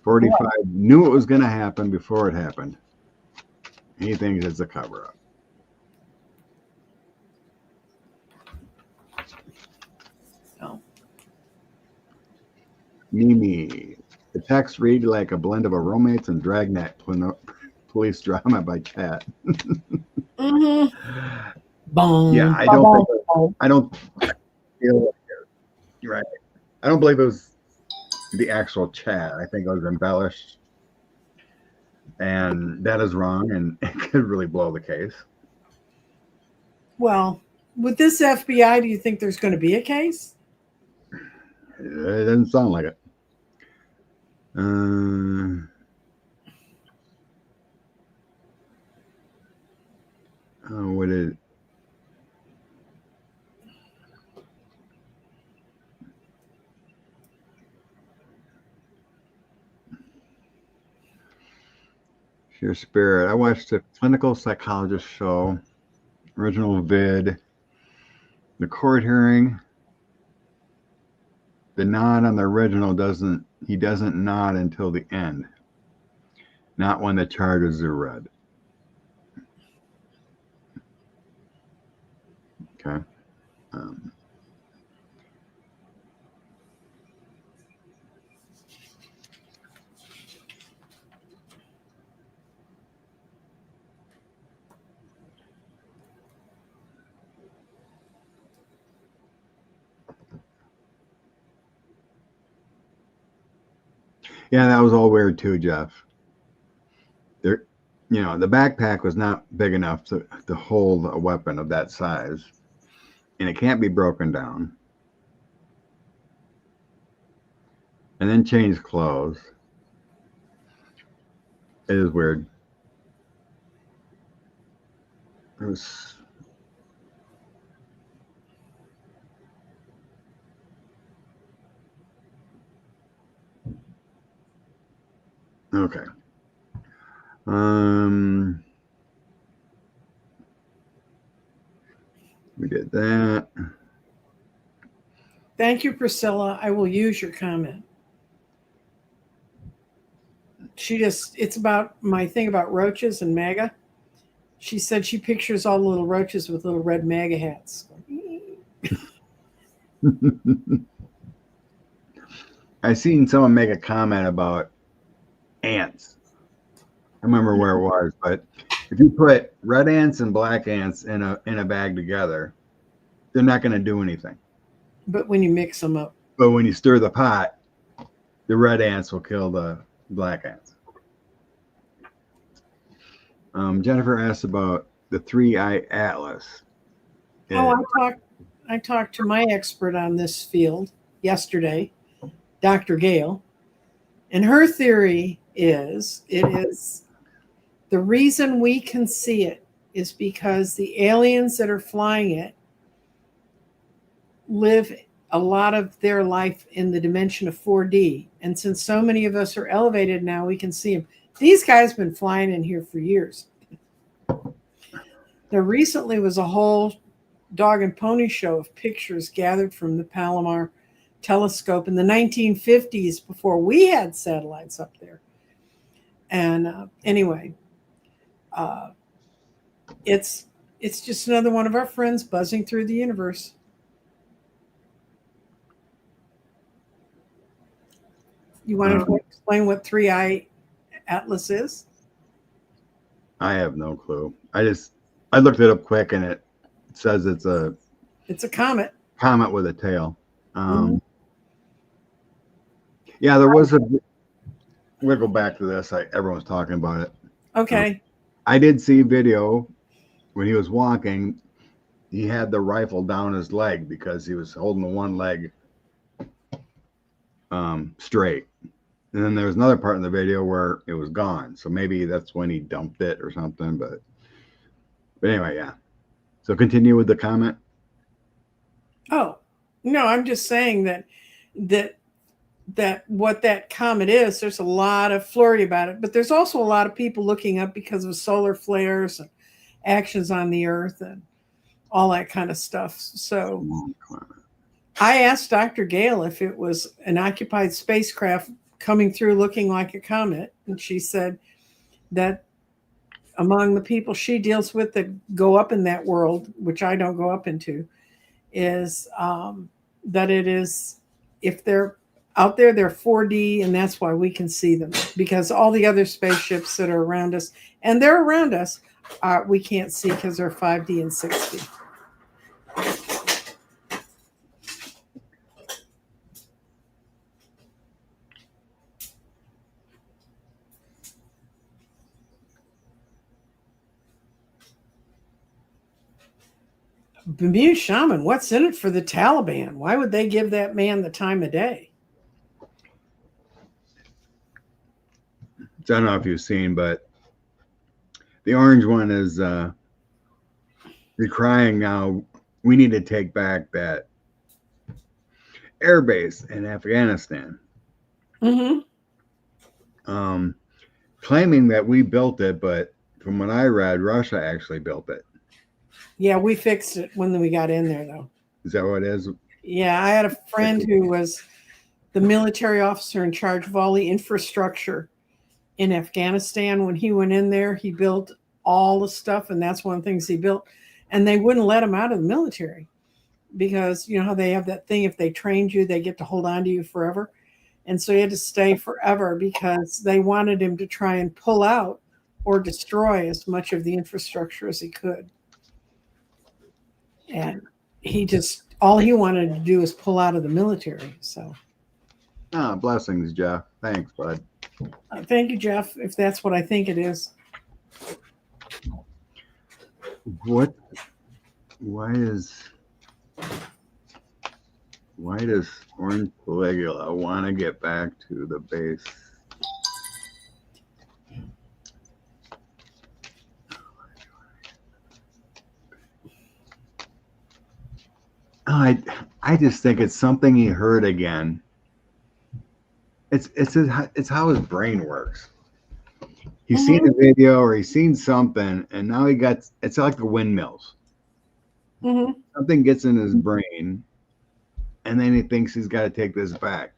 45 knew it was gonna happen before it happened. He thinks it's a cover up. Oh. Mimi. The text read like a blend of a romance and dragnet police drama by chat. Mm-hmm. Boom. Yeah, I don't think I don't feel you're right. I don't believe it was the actual chat. I think it was embellished. And that is wrong, and it could really blow the case. Well, with this FBI, do you think there's going to be a case? It doesn't sound like it. What is your spirit? I watched a clinical psychologist show, original vid, the court hearing. The nod on the original doesn't nod until the end, not when the charges are read. Okay. Yeah, that was all weird too, Jeff. There, the backpack was not big enough to hold a weapon of that size, and it can't be broken down. And then change clothes. It is weird. It was. Okay. We did that. Thank you, Priscilla. I will use your comment. It's about my thing about roaches and MAGA. She said she pictures all the little roaches with little red MAGA hats. I seen someone make a comment about ants. I remember where it was, but if you put red ants and black ants in a bag together, they're not going to do anything. But when you mix them up. But when you stir the pot, the red ants will kill the black ants. Jennifer asked about the 3-eye atlas. Oh, I talked to my expert on this field yesterday, Dr. Gale, and her theory is the reason we can see it is because the aliens that are flying it live a lot of their life in the dimension of 4D. And since so many of us are elevated now, we can see them. These guys have been flying in here for years. There recently was a whole dog and pony show of pictures gathered from the Palomar telescope in the 1950s before we had satellites up there. And anyway, it's just another one of our friends buzzing through the universe. You want to explain what 3-eye atlas is? I have no clue. I looked it up quick, and it says it's a comet. Comet with a tail. Yeah, there was a. We'll go back to this. Everyone's talking about it. Okay. I did see video when he was walking. He had the rifle down his leg because he was holding the one leg straight. And then there was another part in the video where it was gone. So maybe that's when he dumped it or something. But anyway, yeah. So continue with the comment. Oh, no, I'm just saying that what that comet is, there's a lot of flurry about it, but there's also a lot of people looking up because of solar flares and actions on the Earth and all that kind of stuff. So I asked Dr. Gale if it was an occupied spacecraft coming through looking like a comet, and she said that among the people she deals with that go up in that world, which I don't go up into, is that it is, if they're out there, they're 4D, and that's why we can see them, because all the other spaceships that are around us, and they're around us, we can't see because they're 5D and 6D. Bermuda Shaman, what's in it for the Taliban? Why would they give that man the time of day? I don't know if you've seen, but the orange one is they're crying now. We need to take back that air base in Afghanistan. Claiming that we built it, but from what I read, Russia actually built it. Yeah, we fixed it when we got in there, though. Is that what it is? Yeah, I had a friend who was the military officer in charge of all the infrastructure in Afghanistan. When he went in there, he built all the stuff, and that's one of the things he built. And they wouldn't let him out of the military because you know how they have that thing, if they trained you, they get to hold on to you forever. And so he had to stay forever because they wanted him to try and pull out or destroy as much of the infrastructure as he could. And he just, all he wanted to do was pull out of the military. So Ah, blessings, Jeff. Thanks, bud. Thank you, Jeff, if that's what I think it is. What? Why does Orange Caligula want to get back to the base? Oh, I just think it's something he heard again. It's how his brain works. He's seen a video or he's seen something, and now it's like the windmills. Mm-hmm. Something gets in his brain, and then he thinks he's got to take this back.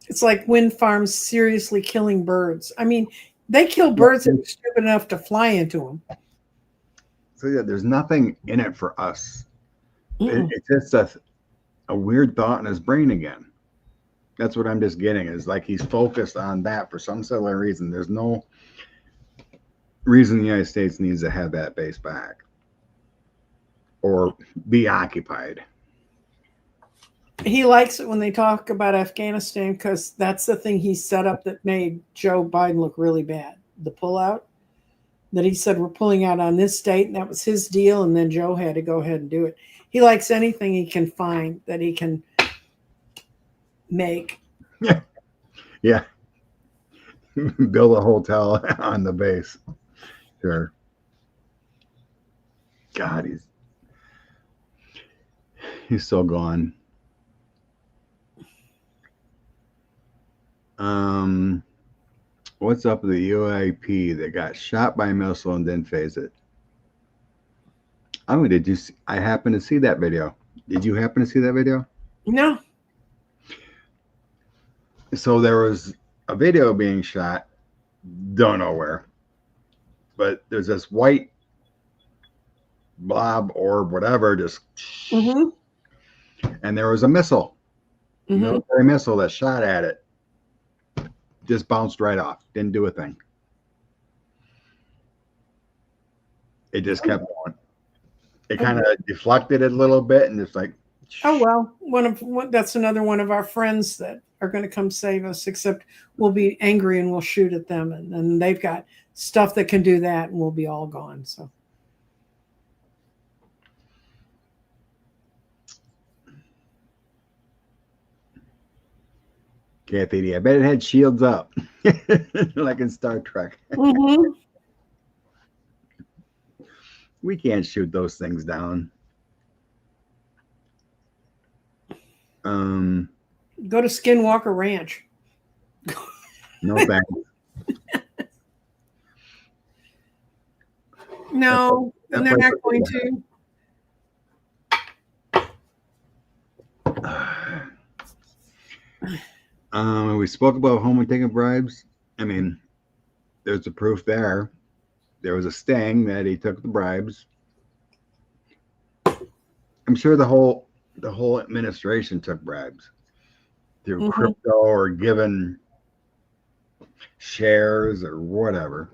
It's like wind farms seriously killing birds. I mean, they kill birds that are stupid enough to fly into them. So yeah, there's nothing in it for us. It's just a weird thought in his brain again. That's what I'm just getting, is like he's focused on that for some silly reason. There's no reason the United States needs to have that base back or be occupied. He likes it when they talk about Afghanistan because that's the thing he set up that made Joe Biden look really bad. The pullout that he said we're pulling out on this date, and that was his deal, and then Joe had to go ahead and do it. He likes anything he can find that he can make. Yeah. Build a hotel on the base. Sure. God, he's still gone. What's up with the UAP that got shot by a missile and didn't phase it? I mean, I happen to see that video. Did you happen to see that video? No. So there was a video being shot, don't know where, but there's this white blob or whatever, just, and there was a missile, military missile that shot at it. Just bounced right off. Didn't do a thing. It just kept going. It kind of deflected it a little bit and just like. Oh well, that's another one of our friends that are going to come save us. Except we'll be angry and we'll shoot at them, and then they've got stuff that can do that, and we'll be all gone. So. Kathy, I bet it had shields up, like in Star Trek. We can't shoot those things down. Go to Skinwalker Ranch. No thanks. No, and they're not going to. We spoke about Homer taking bribes. I mean, there's the proof there. There was a sting that he took the bribes. I'm sure the whole administration took bribes through crypto or given shares or whatever.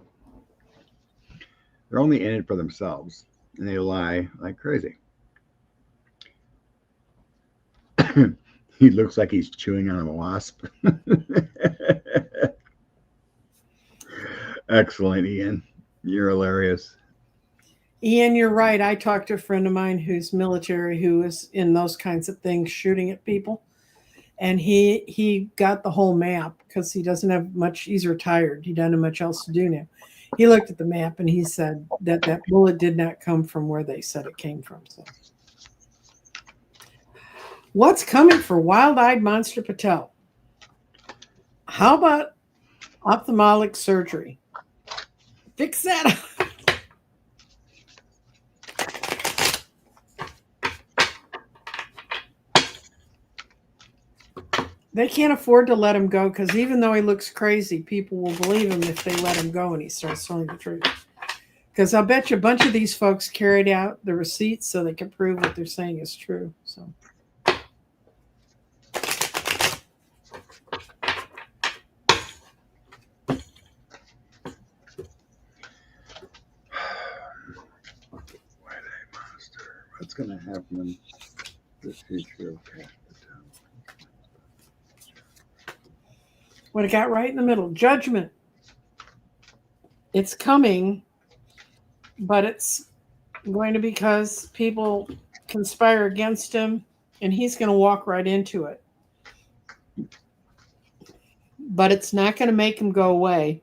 They're only in it for themselves, and they lie like crazy. He looks like he's chewing on a wasp. Excellent, Ian. You're hilarious. Ian, you're right. I talked to a friend of mine who's military, who is in those kinds of things, shooting at people. And he got the whole map because he doesn't have much. He's retired. He doesn't have much else to do now. He looked at the map and he said that bullet did not come from where they said it came from. So, what's coming for Wild-Eyed Monster Patel? How about ophthalmic surgery? Fix that up. They can't afford to let him go because even though he looks crazy, people will believe him if they let him go and he starts telling the truth. Because I'll bet you a bunch of these folks carried out the receipts so they can prove what they're saying is true. So. What's going to happen? The future of cash. What it got right in the middle. Judgment. It's coming, but it's going to be because people conspire against him, and he's going to walk right into it. But it's not going to make him go away,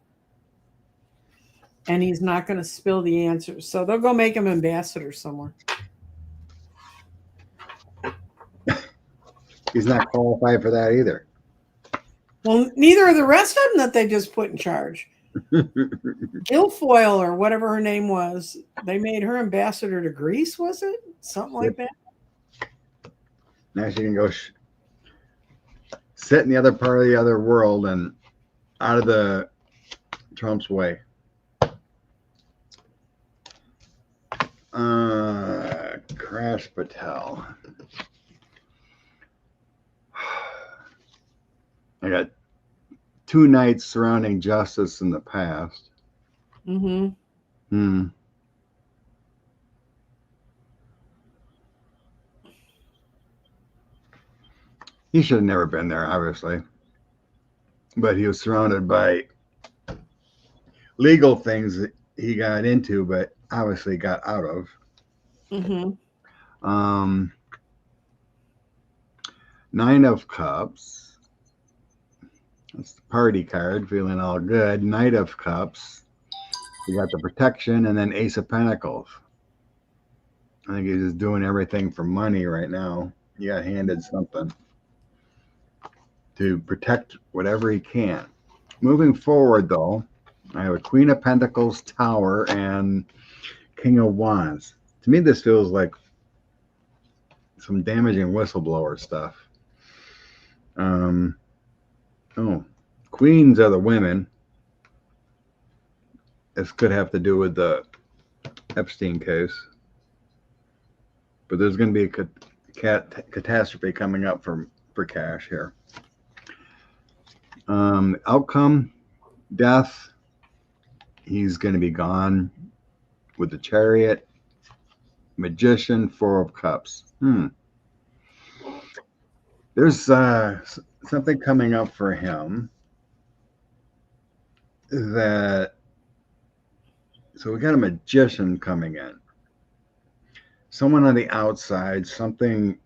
and he's not going to spill the answers. So they'll go make him ambassador somewhere. He's not qualified for that either. Well, neither are the rest of them that they just put in charge. Guilfoyle, or whatever her name was, they made her ambassador to Greece, was it? Something like that? Now she can go sit in the other part of the other world and out of the Trump's way. Crash Patel. I got 2 nights surrounding justice in the past. Mm-hmm. He should have never been there, obviously. But he was surrounded by legal things that he got into, but obviously got out of. Mm-hmm. 9 of Cups. That's the party card, feeling all good. Knight of Cups. You got the protection, and then Ace of Pentacles. I think he's just doing everything for money right now. He got handed something to protect whatever he can. Moving forward, though, I have a Queen of Pentacles, Tower, and King of Wands. To me, this feels like some damaging whistleblower stuff. Queens are the women. This could have to do with the Epstein case. But there's going to be a catastrophe coming up for cash here. Outcome, death. He's going to be gone with the Chariot. Magician, 4 of Cups. There's something coming up for him that, so we got a magician coming in. Someone on the outside, someone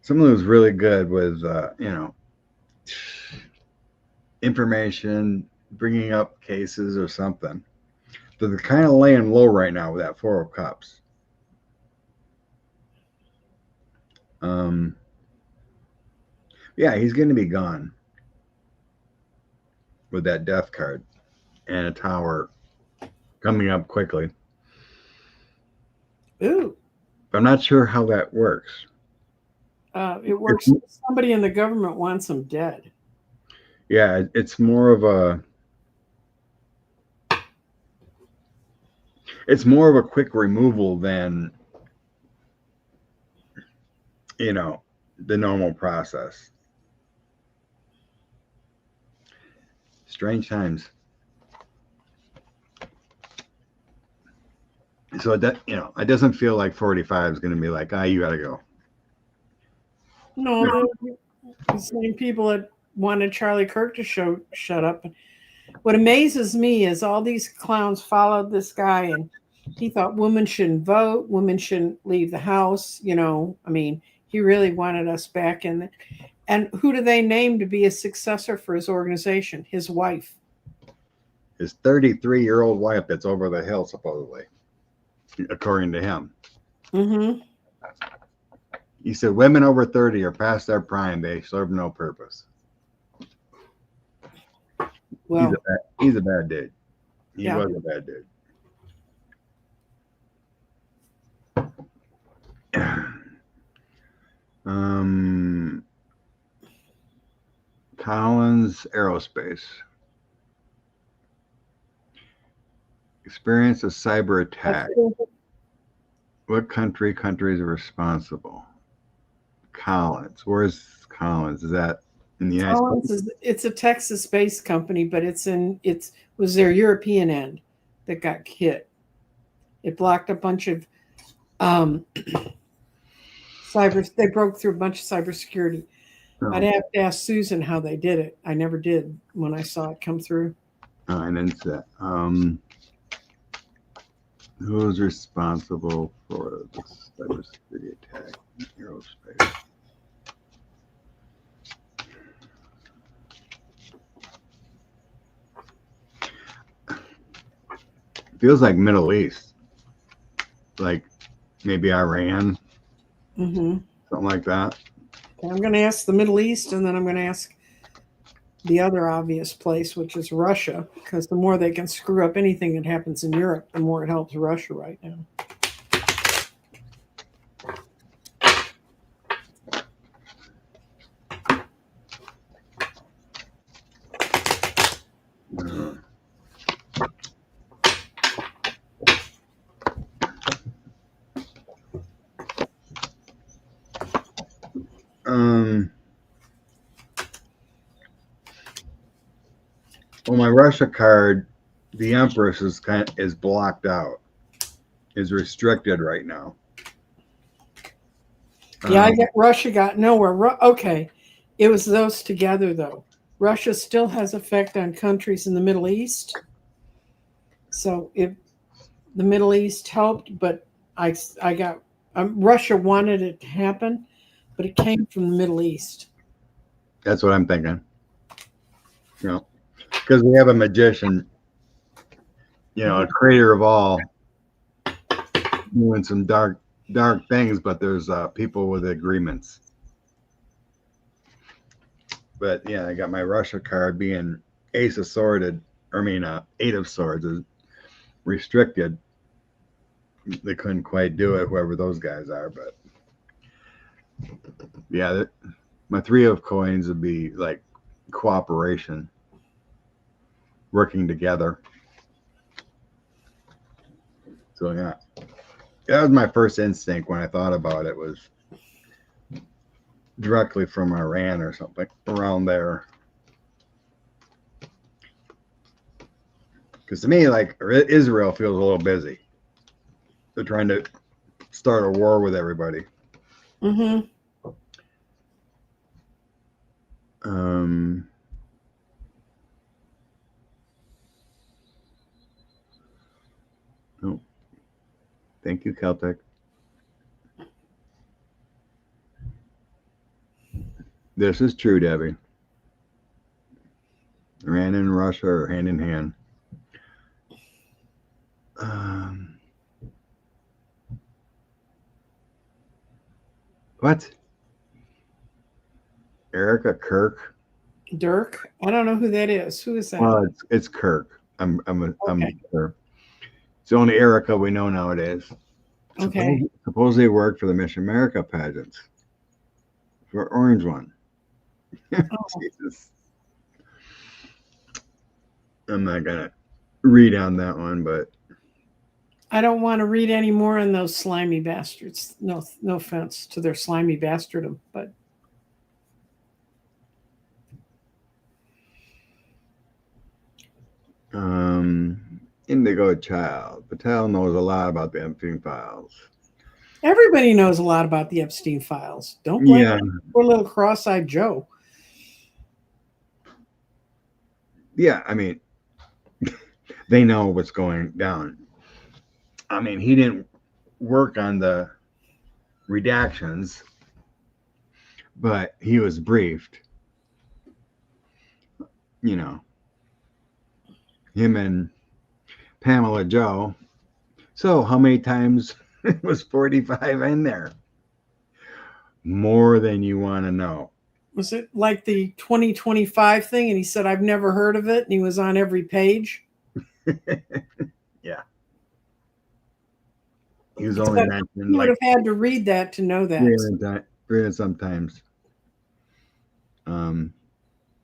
who's really good with, information, bringing up cases or something. So they're kind of laying low right now with that 4 of Cups. Yeah, he's going to be gone with that death card and a Tower coming up quickly. Ooh. I'm not sure how that works. It works. Somebody in the government wants him dead. Yeah, it's more of a quick removal than, the normal process. Strange times. So that, it doesn't feel like 45 is going to be like, you got to go. No, the same people that wanted Charlie Kirk to shut up. What amazes me is all these clowns followed this guy, and he thought women shouldn't vote, women shouldn't leave the house. He really wanted us back in. And who do they name to be a successor for his organization? His wife. His 33-year-old wife that's over the hill, supposedly, according to him. Mm-hmm. He said women over 30 are past their prime. They serve no purpose. Well, he's a bad dude. He Yeah. was a bad dude. Collins Aerospace. Experience a cyber attack. What countries are responsible? Collins. Where's Collins? Is that in the United States? It's a Texas-based company, but it was their European end that got hit. It blocked a bunch of They broke through a bunch of cybersecurity. I'd Oh, have to ask Susan how they did it. I never did when I saw it come through. and then set. Who's responsible for the cybersecurity attack in aerospace? Feels like Middle East, like maybe Iran, Mm-hmm. something like that. Okay, I'm going to ask the Middle East, and then I'm going to ask the other obvious place, which is Russia, because the more they can screw up anything that happens in Europe, the more it helps Russia right now. Well, my Russia card, the Empress is blocked out, is restricted right now. Yeah, Russia got nowhere. Okay, it was those together though. Russia still has effect on countries in the Middle East. So if the Middle East helped, but I got Russia wanted it to happen, but it came from the Middle East. That's what I'm thinking. You know, because we have a magician, a creator of all, doing some dark things, but there's people with agreements. But yeah, I got my Russia card being Eight of Swords is restricted. They couldn't quite do it, whoever those guys are, but yeah, my Three of Coins would be like cooperation, working together. So yeah, that was my first instinct when I thought about it, was directly from Iran or something around there. Because to me, like, Israel feels a little busy. They're trying to start a war with everybody. Mm-hmm. Oh, thank you, Caltech. This is true, Debbie. Iran and Russia are hand in hand. What? Erica Kirk? Dirk? I don't know who that is. Who is that? Well, it's Kirk. I'm sure. It's the only Erica we know nowadays. Okay. Supposedly worked for the Miss America pageants. For Orange One. Oh. Jesus. I'm not gonna read on that one, but I don't want to read any more on those slimy bastards. No offense to their slimy bastardom, but Indigo Child. Patel knows a lot about the Epstein files. everybody knows a lot about the Epstein files. Don't blame poor little cross-eyed Joe. Yeah, I mean, they know what's going down. I mean, he didn't work on the redactions, but he was briefed. Him and Pamela Joe. So, how many times was 45 in there? More than you want to know. Was it like the 2025 thing? And he said, I've never heard of it. And he was on every page. Yeah. He was only mentioned. You would have had to read that to know that. 300 sometimes.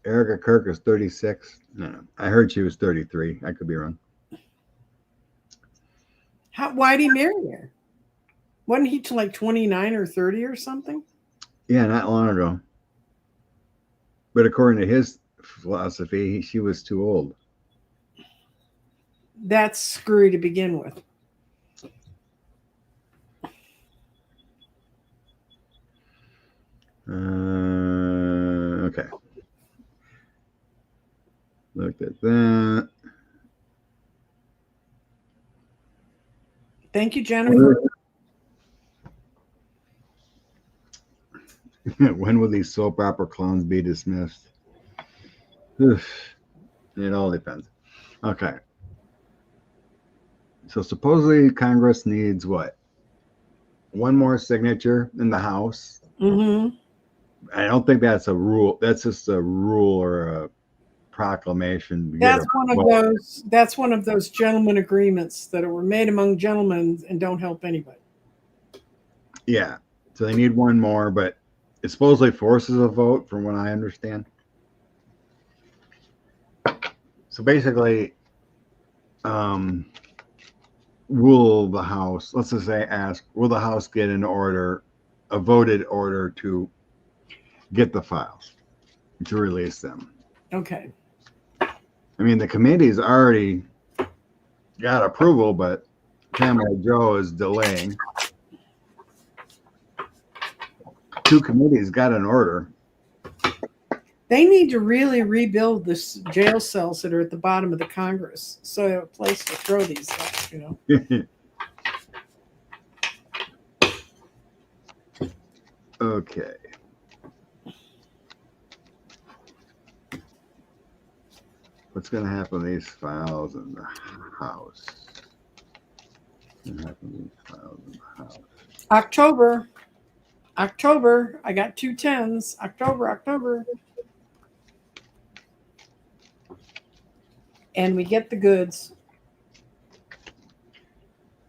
Erica Kirk is 36. No, I heard she was 33. I could be wrong. Why'd he marry her? Wasn't he to like 29 or 30 or something? Yeah, not long ago. But according to his philosophy, she was too old. That's screwy to begin with. Okay. Looked at that. Thank you, Jennifer. When will these soap opera clowns be dismissed? It all depends. Okay. So supposedly Congress needs what? One more signature in the House. Mm-hmm. I don't think that's a rule. That's just a rule or a proclamation to get a That's one of vote. those. That's one of those gentlemen agreements that were made among gentlemen and don't help anybody. Yeah. So they need one more, but it supposedly forces a vote, from what I understand. So basically, will the House, let's just say, ask, will the House get an order, a voted order to get the files, to release them? Okay. I mean, the committee's already got approval, but Pamela Joe is delaying. Two committees got an order. They need to really rebuild the jail cells that are at the bottom of the Congress, so they have a place to throw these guys. You know. Okay. What's going to happen to these files in the House? What's going to happen to these files in the House? October. I got 2 10s. October. And we get the goods.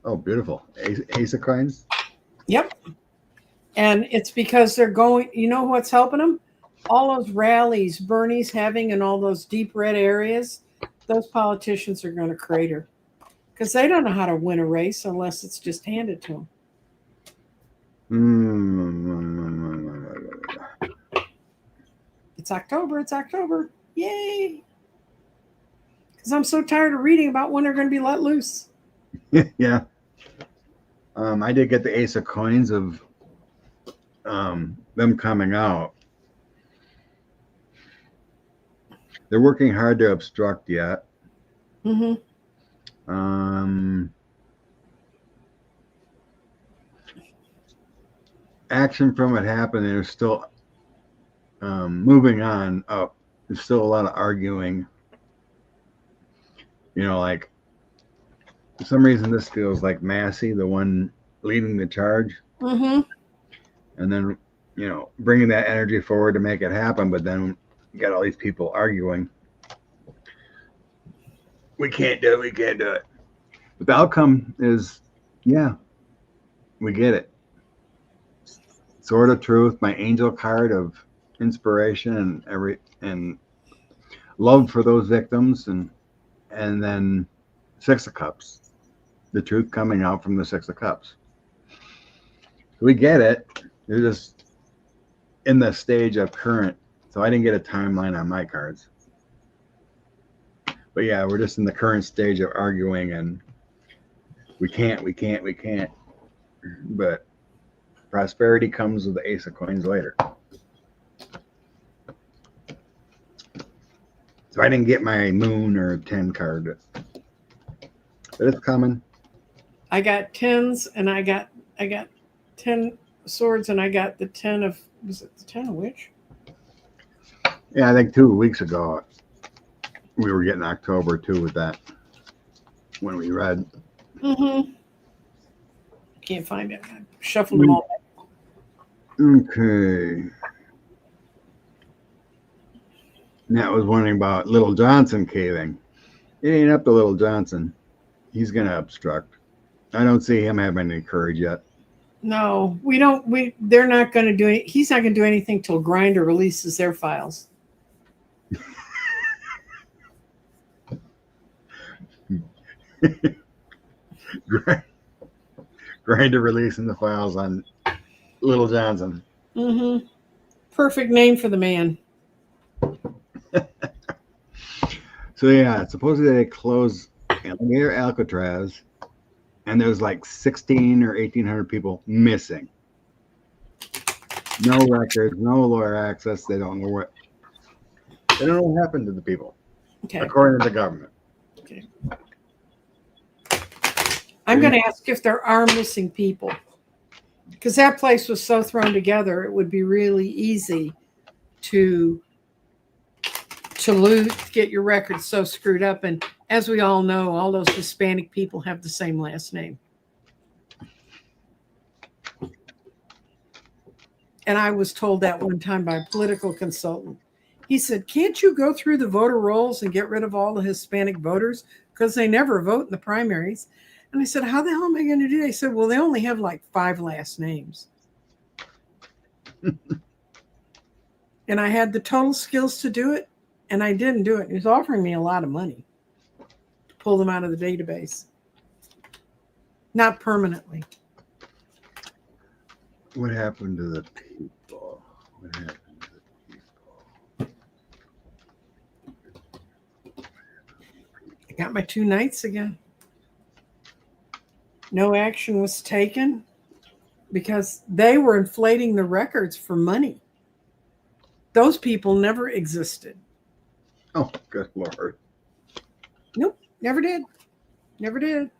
Oh, beautiful. Ace of coins? Yep. And it's because they're going, you know what's helping them? All those rallies Bernie's having in all those deep red areas, those politicians are going to crater because they don't know how to win a race unless it's just handed to them. It's October. Yay. Because I'm so tired of reading about when they're going to be let loose. Yeah. I did get the Ace of Coins of them coming out. They're working hard to obstruct yet. Mm-hmm. Action from what happened, they're still moving on up. There's still a lot of arguing. You know, like for some reason this feels like Massey, the one leading the charge. Mm-hmm. And then, you know, bringing that energy forward to make it happen, but then you got all these people arguing. We can't do it. But the outcome is, yeah, we get it. Sword of Truth, my angel card of inspiration and love for those victims, and then Six of Cups, the truth coming out from the Six of Cups. We get it. They're just in the stage of current. So I didn't get a timeline on my cards. But yeah, we're just in the current stage of arguing, and we can't. But prosperity comes with the Ace of Coins later. So I didn't get my moon or 10 card. But it's coming. I got 10s and I got 10 swords and I got the 10 of, was it the 10 of which? Yeah, I think 2 weeks ago we were getting October too with that when we read. Mm-hmm. Can't find it. I shuffled them all. Okay. Nat was wondering about Little Johnson caving. It ain't up to Little Johnson. He's going to obstruct. I don't see him having any courage yet. No, we don't. They're not going to do it. He's not going to do anything till Grindr releases their files. Grindr releasing the files on Little Johnson. Mm-hmm. Perfect name for the man. So yeah, supposedly they closed Alligator Alcatraz, and there's like 16 or 1,800 people missing. No records, no lawyer access. They don't know what happened to the people, Okay. according to the government. Okay. I'm going to ask if there are missing people, because that place was so thrown together. It would be really easy to lose, get your records so screwed up. And as we all know, all those Hispanic people have the same last name. And I was told that one time by a political consultant. He said, can't you go through the voter rolls and get rid of all the Hispanic voters? Because they never vote in the primaries. And I said, how the hell am I going to do that? He said, well, they only have like 5 last names. And I had the total skills to do it, and I didn't do it. He was offering me a lot of money to pull them out of the database. Not permanently. What happened to the people? What happened to the people? I got my 2 nights again. No action was taken because they were inflating the records for money. Those people never existed. Oh, good Lord. Nope, never did. Never did.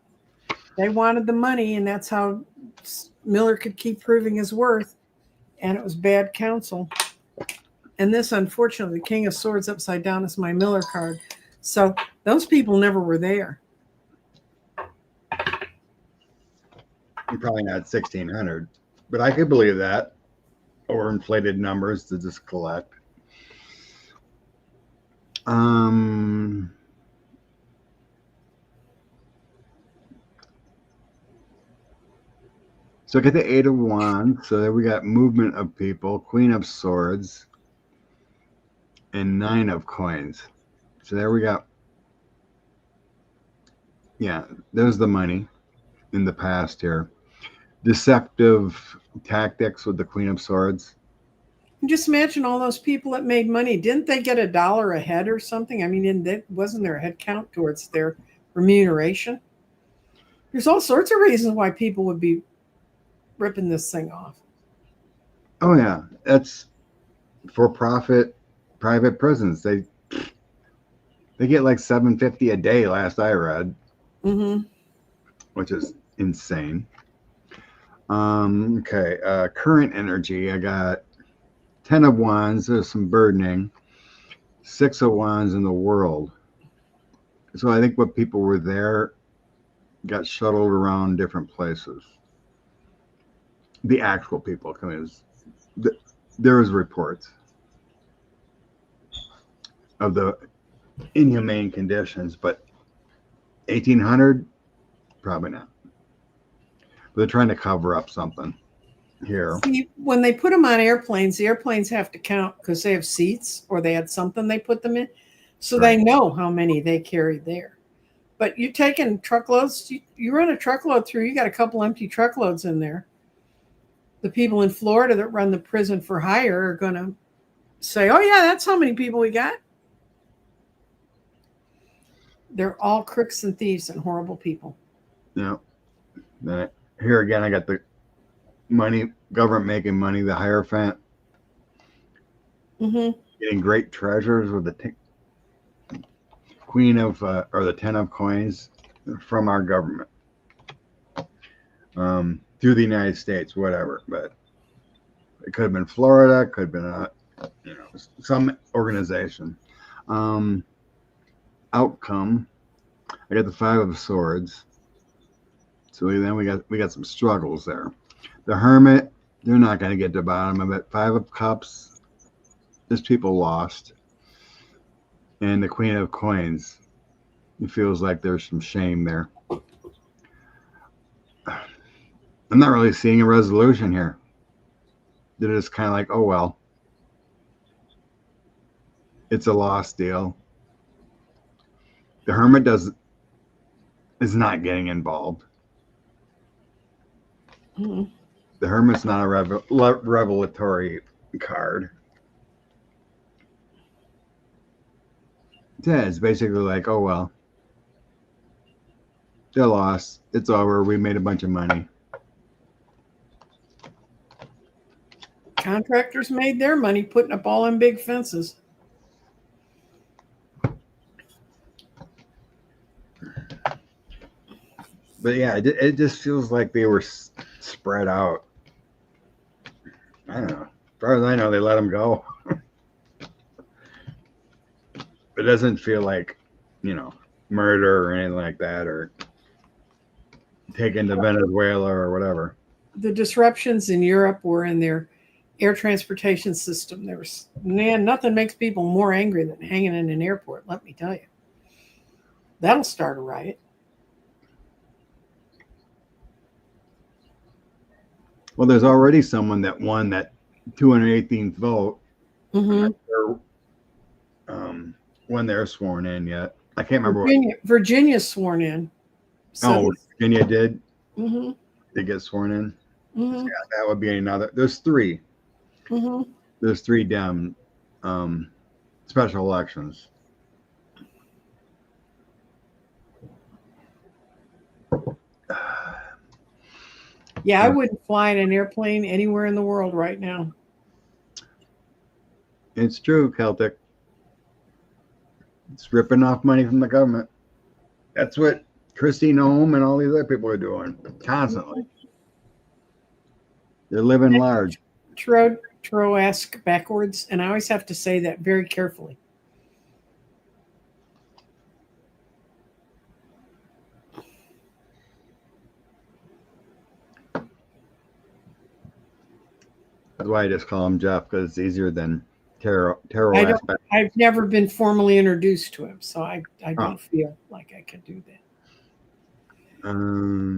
They wanted the money, and that's how Miller could keep proving his worth. And it was bad counsel. And this, unfortunately, the King of Swords upside down is my Miller card. So those people never were there. You're probably not 1,600, but I could believe that. Or inflated numbers to just collect. So I get the 8 of Wands. So there we got movement of people, Queen of Swords, and 9 of Coins. So there we got. Yeah, there's the money in the past here. Deceptive tactics with the Queen of Swords. Just imagine all those people that made money. Didn't they get $1 a head or something? I mean, wasn't there a head count towards their remuneration? There's all sorts of reasons why people would be ripping this thing off. Oh yeah, that's for profit private prisons. They get like $750 a day last I read, which is insane. Okay, current energy. I got 10 of Wands. There's some burdening. 6 of Wands in the world. So I think what people were there got shuttled around different places. The actual people coming. There was reports of the inhumane conditions, but 1,800, probably not. But they're trying to cover up something here. See, when they put them on airplanes, the airplanes have to count because they have seats or they had something they put them in. So They know how many they carried there. But you're taking truckloads, you run a truckload through, you got a couple empty truckloads in there. The people in Florida that run the prison for hire are going to say, oh, yeah, that's how many people we got. They're all crooks and thieves and horrible people. Yeah. Here again, I got the money, government making money, the Hierophant. Getting great treasures with the Queen of, or the 10 of Coins from our government. Through the United States, whatever. But it could have been Florida, could have been some organization. Outcome. I got the 5 of Swords. So then we got some struggles there. The Hermit, they're not going to get to the bottom of it. 5 of Cups, there's people lost. And the Queen of Coins, it feels like there's some shame there. I'm not really seeing a resolution here. They're just kind of like, oh, well, it's a lost deal. The Hermit is not getting involved. The Hermit's not a revelatory card. Yeah, it's basically like, oh, well, they're lost. It's over. We made a bunch of money. Contractors made their money putting up all them big fences. But yeah, it just feels like they were spread out. I don't know. As far as I know, they let them go. It doesn't feel like, murder or anything like that, or taken to Venezuela or whatever. The disruptions in Europe were in their air transportation system. Nothing makes people more angry than hanging in an airport, let me tell you. That'll start a riot. Well, there's already someone that won that 218th vote. Mm-hmm. When they're sworn in yet. I can't remember. Virginia's sworn in. So, Virginia did? Mm-hmm. They get sworn in? Mm-hmm. So yeah, that would be another. There's three. Mm-hmm. There's three Dem special elections. Yeah, I wouldn't fly in an airplane anywhere in the world right now. It's true, Celtic. It's ripping off money from the government. That's what Christy Nome and all these other people are doing constantly. They're living large. Troask backwards, and I always have to say that very carefully. That's why I just call him Jeff, because it's easier than Taro. I've never been formally introduced to him, so I don't feel like I could do that.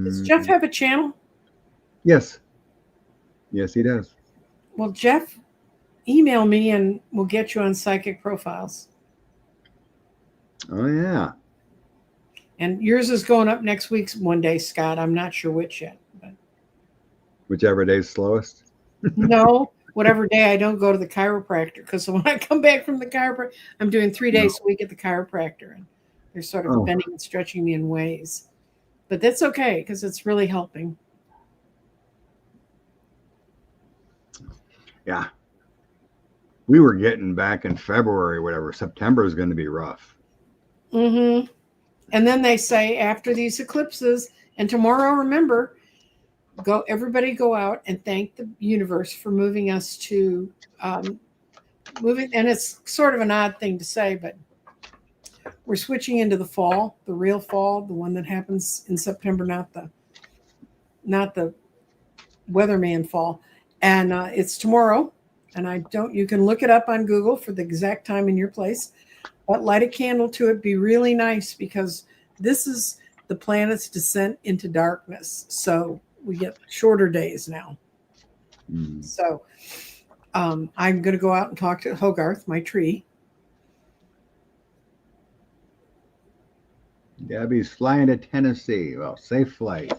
Does Jeff have a channel? Yes. Yes, he does. Well, Jeff, email me and we'll get you on Psychic Profiles. Oh, yeah. And yours is going up next week one day, Scott. I'm not sure which yet. But whichever day's slowest? No, whatever day I don't go to the chiropractor. Because when I come back from the chiropractor, I'm doing 3 days a week at the chiropractor. And they're sort of bending and stretching me in ways. But that's okay because it's really helping. Yeah. We were getting back in February, whatever. September is going to be rough. Mm-hmm. And then they say after these eclipses, and tomorrow, remember, everybody go out and thank the universe for moving us to moving. And it's sort of an odd thing to say, but we're switching into the fall, the real fall, the one that happens in September, not the weatherman fall. And it's tomorrow. And you can look it up on Google for the exact time in your place, but light a candle to it. Be really nice because this is the planet's descent into darkness. So we get shorter days now. Mm. So I'm going to go out and talk to Hogarth, my tree. Gabby's flying to Tennessee. Well, safe flight.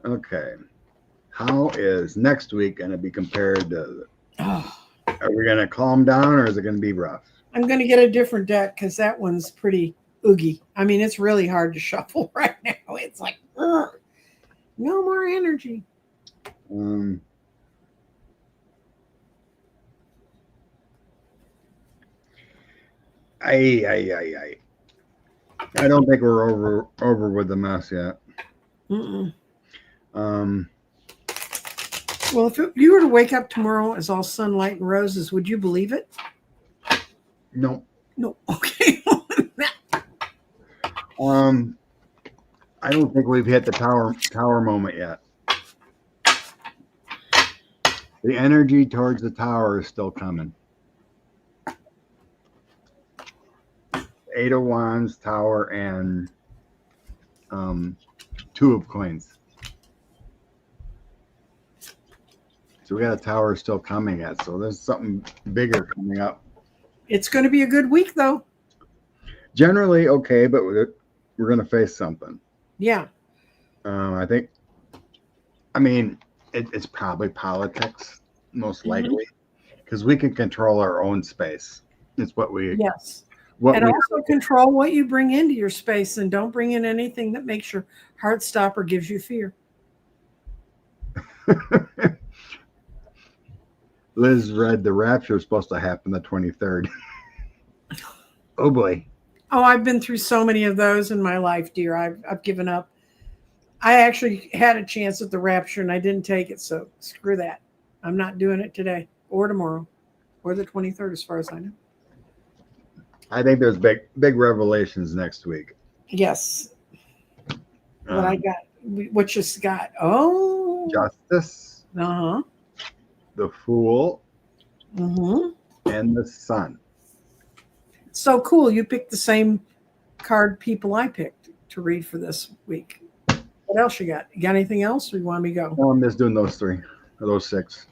Okay. How is next week going to be compared to? Are we going to calm down or is it going to be rough? I'm going to get a different deck because that one's pretty oogie. I mean, it's really hard to shuffle right now. It's like, ugh, no more energy. I don't think we're over with the mess yet. Mm-mm. Well, if you were to wake up tomorrow as all sunlight and roses, would you believe it? No. No. Okay. I don't think we've hit the tower moment yet. The energy towards the tower is still coming. 8 of Wands, Tower, and 2 of Coins. So we got a tower still coming yet. So there's something bigger coming up. It's going to be a good week, though. Generally, okay, but we're going to face something. Yeah. I mean, it's probably politics, most likely, because we can control our own space. It's what we... Yes. Also control what you bring into your space, and don't bring in anything that makes your heart stop or gives you fear. Liz read the rapture is supposed to happen the 23rd. Oh boy. Oh, I've been through so many of those in my life, dear. I've given up. I actually had a chance at the rapture and I didn't take it, so screw that. I'm not doing it today or tomorrow or the 23rd, as far as I know. I think there's big revelations next week. Yes. What I got, what just got? Oh. Justice, Uh-huh. the Fool, Mm-hmm. and the Sun. So cool. You picked the same card people I picked to read for this week. What else you got? You got anything else or you want me to go? No, I'm just doing those 3 or those 6.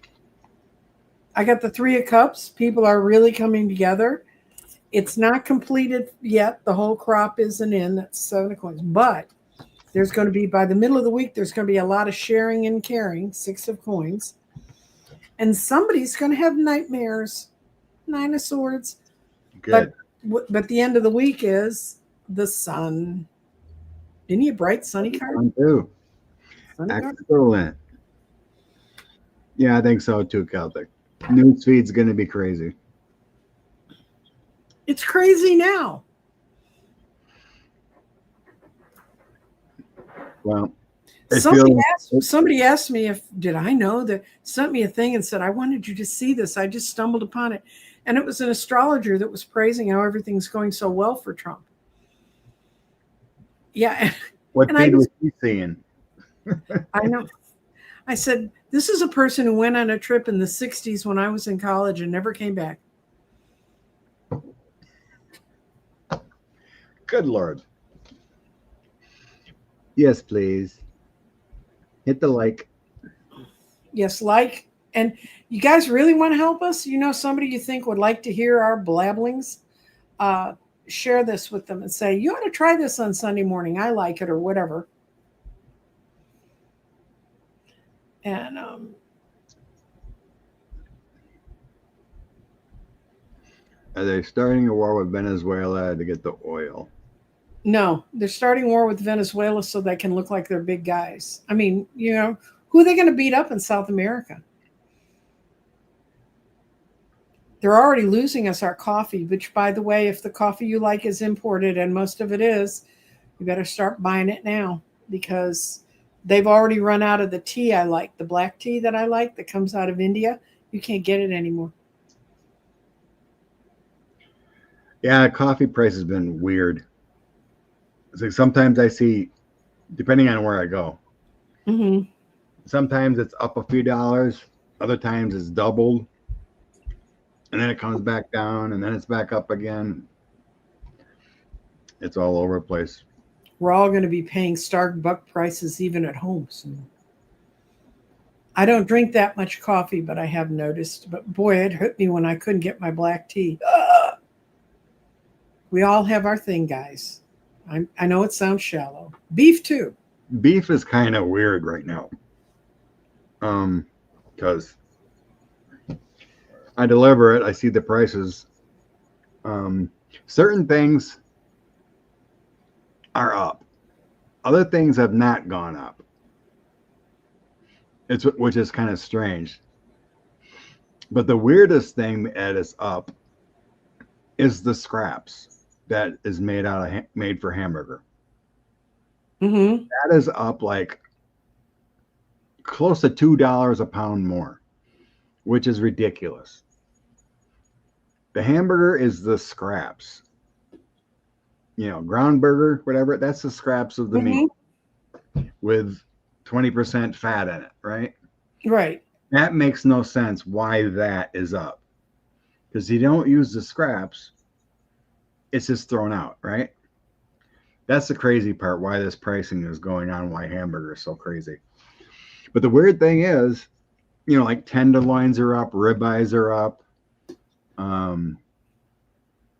I got the 3 of Cups. People are really coming together. It's not completed yet. The whole crop isn't in. That's 7 of Coins. But there's going to be, by the middle of the week, there's going to be a lot of sharing and caring. 6 of Coins. And somebody's going to have nightmares. 9 of Swords. Good. But the end of the week is the Sun. Isn't he a bright, sunny card? One, too. Sunny card? Excellent. Yeah, I think so too, Celtic. News feed's going to be crazy. It's crazy now. Well, somebody asked me if did I know that, sent me a thing and said, I wanted you to see this. I just stumbled upon it. And it was an astrologer that was praising how everything's going so well for Trump. Yeah. What feed was he seeing? I know. I said, this is a person who went on a trip in the 60s when I was in college and never came back. Good Lord. Yes, please. Hit the like. Yes, like. And you guys really want to help us? You know, somebody you think would like to hear our blabblings? Share this with them and say, you ought to try this on Sunday morning. I like it, or whatever. And are they starting a war with Venezuela to get the oil? No, they're starting war with Venezuela so they can look like they're big guys. I mean, you know, who are they going to beat up in South America? They're already losing us our coffee, which, by the way, if the coffee you like is imported, and most of it is, you better start buying it now, because they've already run out of the tea I like, the black tea that I like that comes out of India. You can't get it anymore. Yeah, coffee price has been weird. It's like sometimes I see, depending on where I go, sometimes it's up a few dollars, other times it's doubled, and then it comes back down, and then it's back up again. It's all over the place. We're all going to be paying Starbucks prices even at home soon. I don't drink that much coffee, but I have noticed. But boy, it hurt me when I couldn't get my black tea. We all have our thing, guys. I know it sounds shallow. Beef too. Beef is kind of weird right now. Because I deliver it, I see the prices. Certain things are up. Other things have not gone up. Which is kind of strange. But the weirdest thing that is up is the scraps that is made for hamburger. That is up like close to $2 a pound more, which is ridiculous. The hamburger is the scraps. You know, ground burger, whatever, that's the scraps of the meat with 20% fat in it, right? Right. That makes no sense why that is up. Because you don't use the scraps, it's just thrown out, right? That's the crazy part, why this pricing is going on, why hamburger is so crazy. But the weird thing is, you know, like tenderloins are up, ribeyes are up.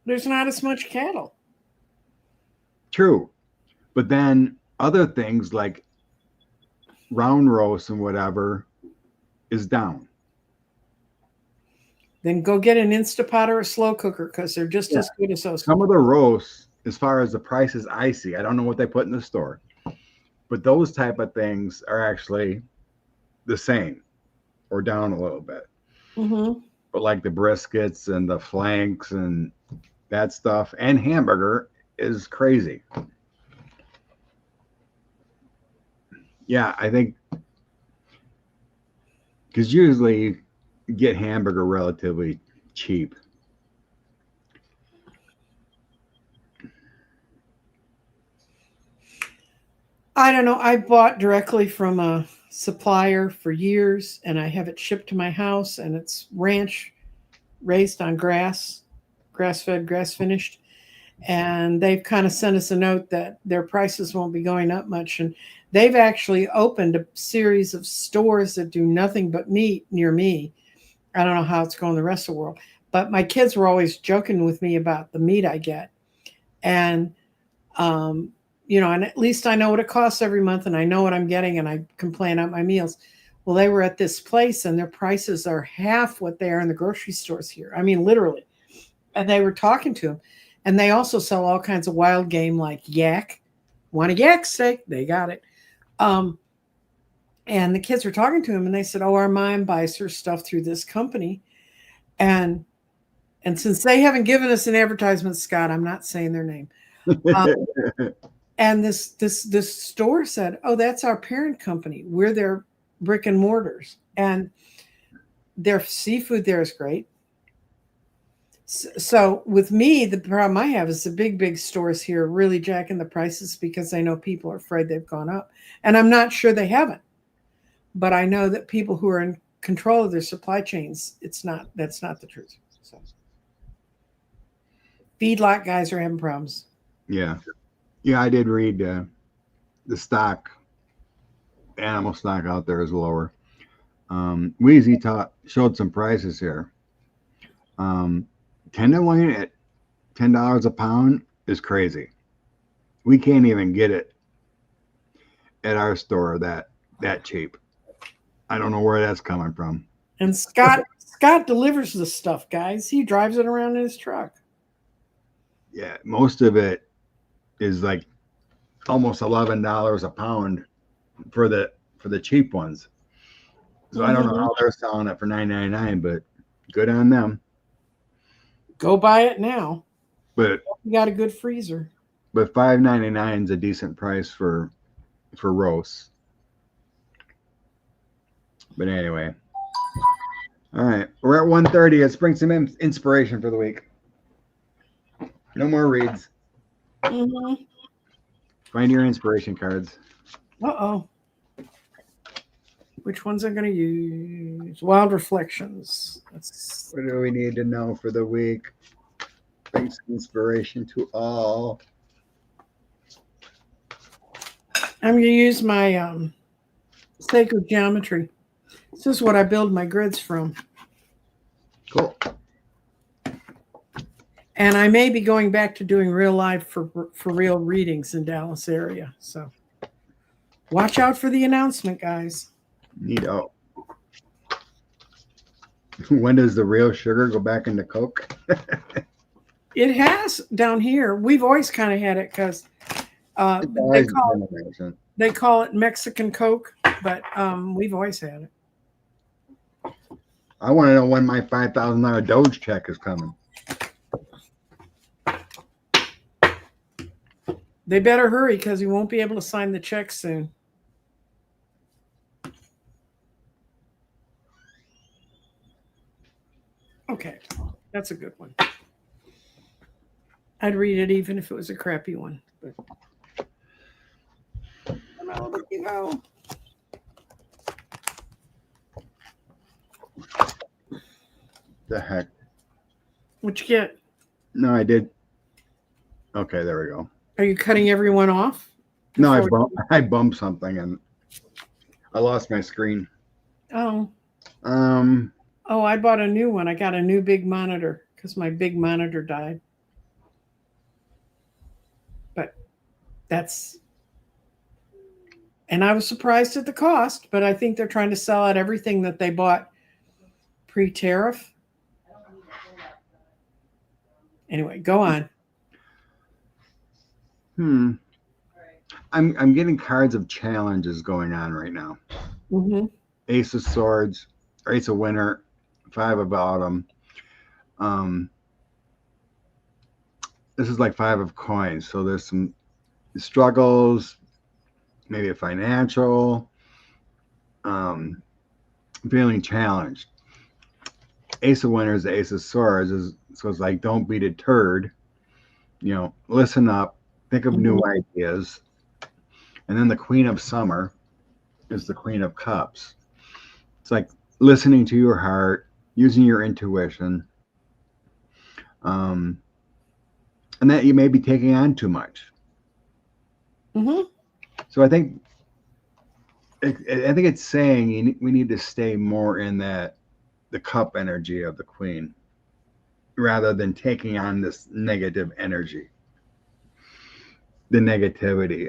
There's not as much cattle. True. But then other things like round roast and whatever is down. Then go get an Instapot or a slow cooker, because they're just as good as those. Some of the roasts, as far as the prices I see, I don't know what they put in the store, but those type of things are actually the same or down a little bit. Mm-hmm. But like the briskets and the flanks and that stuff and hamburger is crazy. Yeah, I think because usually you get hamburger relatively cheap. I don't know. I bought directly from a supplier for years, and I have it shipped to my house, and it's ranch raised on grass, grass fed, grass finished. And they've kind of sent us a note that their prices won't be going up much. And they've actually opened a series of stores that do nothing but meat near me. I don't know how it's going the rest of the world, but my kids were always joking with me about the meat I get. And, um, and at least I know what it costs every month and I know what I'm getting and I can plan out my meals. Well, they were at this place and their prices are half what they are in the grocery stores here. I mean, literally. And they were talking to him. And they also sell all kinds of wild game like yak. Want a yak steak? They got it. Um, and the kids were talking to him and they said, "Oh, our mom buys her stuff through this company." And since they haven't given us an advertisement, Scott, I'm not saying their name. Um, and this store said, "Oh, that's our parent company. We're their brick and mortars." And their seafood there is great. So with me, the problem I have is the big stores here really jacking the prices because I know people are afraid they've gone up. And I'm not sure they haven't, but I know that people who are in control of their supply chains, that's not the truth. So feedlot guys are having problems. Yeah. Yeah, I did read the stock, animal stock out there is lower. Wheezy showed some prices here. Tenderloin at $10 a pound is crazy. We can't even get it at our store that cheap. I don't know where that's coming from. And Scott delivers the stuff, guys. He drives it around in his truck. Yeah, most of it is like almost $11 a pound for the cheap ones. So I don't know Mm-hmm. how they're selling it for $9.99, but good on them. Go buy it now. But You got a good freezer. $5.99 is a decent price for roasts. But anyway, all right, we're at 1:30. Let's bring some inspiration for the week. No more reads. Mm-hmm. Find your inspiration cards. Uh-oh. Which ones I'm going to use? Wild Reflections. What do we need to know for the week? Bring some inspiration to all. I'm going to use my sacred geometry. This is what I build my grids from. Cool. And I may be going back to doing real live for real readings in Dallas area. So watch out for the announcement, guys. Neato. When does the real sugar go back into Coke? It has down here. We've always kind of had it because they call it Mexican Coke, but we've always had it. I want to know when my $5,000 Doge check is coming. They better hurry because he won't be able to sign the check soon. Okay, that's a good one. I'd read it even if it was a crappy one. But... Look you go. The heck? What you get? No, I did. Okay, there we go. Are you cutting everyone off? No, I bumped something and I lost my screen. Oh. Oh, I bought a new one. I got a new big monitor because my big monitor died. But and I was surprised at the cost, but I think they're trying to sell out everything that they bought pre-tariff. Anyway, go on. I'm getting cards of challenges going on right now. Mm-hmm. Ace of Swords, Ace of Winter, Five of Autumn. This is like Five of Coins. So there's some struggles, maybe a financial, feeling challenged. Ace of Winners, Ace of Swords so it's like, don't be deterred. Listen up, think of new ideas. And then the Queen of Summer is the Queen of Cups. It's like listening to your heart, using your intuition, and that you may be taking on too much. So I think it's saying we need to stay more in the cup energy of the Queen, rather than taking on this negative energy, the negativity.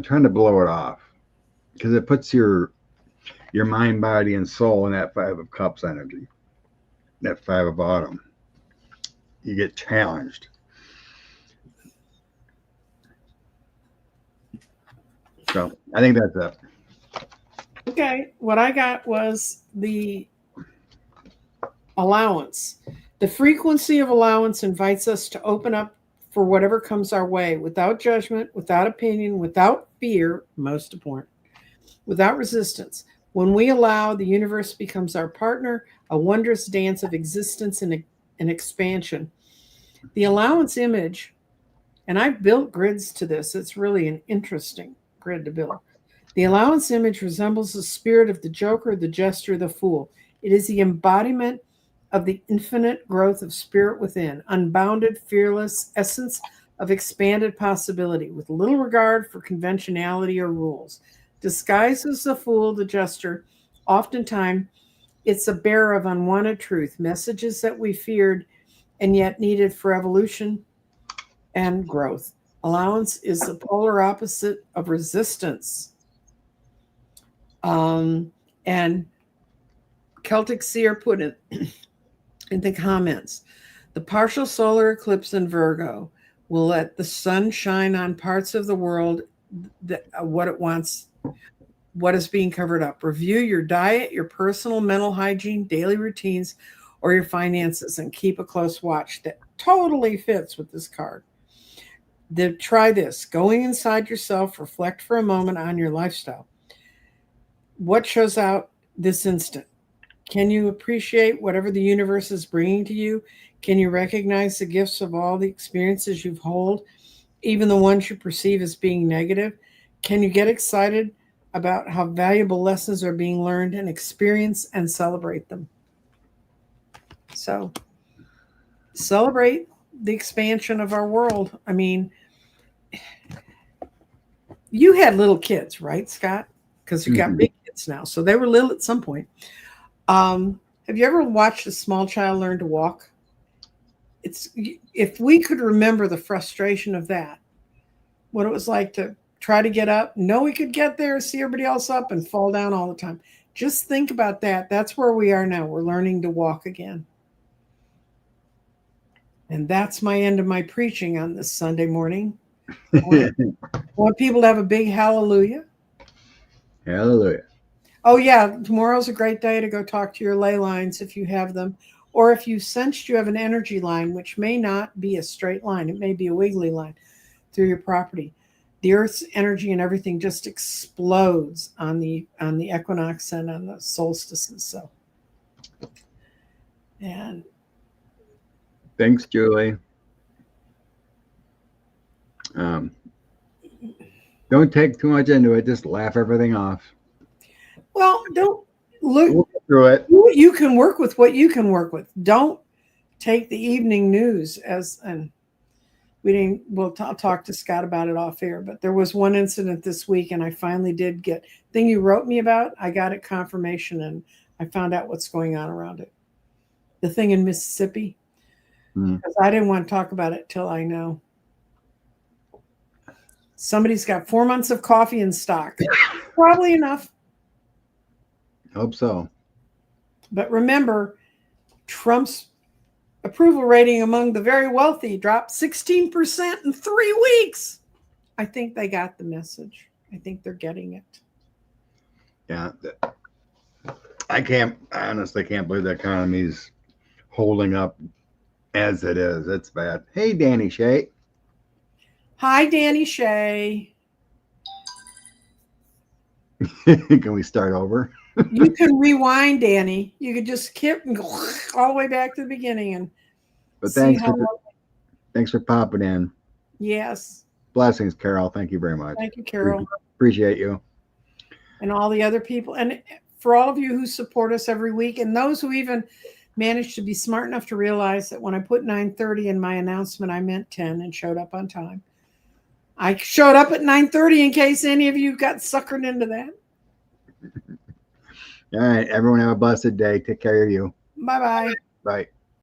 Trying to blow it off, because it puts your mind, body, and soul in that Five of Cups energy, that Five of Autumn. You get challenged. So I think that's it. Okay, what I got was the allowance. The frequency of allowance invites us to open up for whatever comes our way, without judgment, without opinion, without fear, most important, without resistance. When we allow, the universe becomes our partner, a wondrous dance of existence and expansion. The allowance image, and I've built grids to this, it's really an interesting grid to build. The allowance image resembles the spirit of the Joker, the Jester, the Fool. It is the embodiment of the infinite growth of spirit within, unbounded, fearless essence of expanded possibility, with little regard for conventionality or rules. Disguised as the Fool, the Jester, oftentimes it's a bearer of unwanted truth, messages that we feared and yet needed for evolution and growth. Allowance is the polar opposite of resistance. And Celtic Seer put in the comments, the partial solar eclipse in Virgo will let the sun shine on parts of the world that what it wants, what is being covered up. Review your diet, your personal mental hygiene, daily routines, or your finances, and keep a close watch. That totally fits with this card. Try this. Going inside yourself, reflect for a moment on your lifestyle. What shows out this instant? Can you appreciate whatever the universe is bringing to you? Can you recognize the gifts of all the experiences you've held, even the ones you perceive as being negative? Can you get excited about how valuable lessons are being learned and experience and celebrate them? So, celebrate the expansion of our world. I mean, you had little kids, right, Scott? Because you got big kids now. So they were little at some point. Have you ever watched a small child learn to walk? If we could remember the frustration of that, what it was like to try to get up, know we could get there, see everybody else up, and fall down all the time. Just think about that. That's where we are now. We're learning to walk again. And that's my end of my preaching on this Sunday morning. I want people to have a big hallelujah. Hallelujah. Oh, yeah. Tomorrow's a great day to go talk to your ley lines if you have them. Or if you sensed you have an energy line, which may not be a straight line, it may be a wiggly line through your property. The Earth's energy and everything just explodes on the equinox and on the solstices. So, and thanks, Julie. Don't take too much into it. Just laugh everything off. Well, don't look we'll get through it. You can work with what you can work with. Don't take the evening news as, and we'll talk to Scott about it off air, but there was one incident this week and I finally did get thing you wrote me about. I got it confirmation and I found out what's going on around it. The thing in Mississippi, because I didn't want to talk about it till I know. Somebody's got 4 months of coffee in stock. Probably enough. Hope so. But remember, Trump's approval rating among the very wealthy dropped 16% in 3 weeks. I think they got the message. I think they're getting it. Yeah. I honestly can't believe the economy's holding up as it is. It's bad. Hey, Danny Shay. Hi, Danny Shay. Can we start over? You can rewind, Danny. You could just skip and go all the way back to the beginning and But see how. thanks for popping in. Yes. Blessings, Carol. Thank you very much. Thank you, Carol. Appreciate you. And all the other people. And for all of you who support us every week, and those who even managed to be smart enough to realize that when I put 9:30 in my announcement, I meant 10 and showed up on time. I showed up at 9:30 in case any of you got suckered into that. All right. Everyone have a blessed day. Take care of you. Bye-bye. Bye.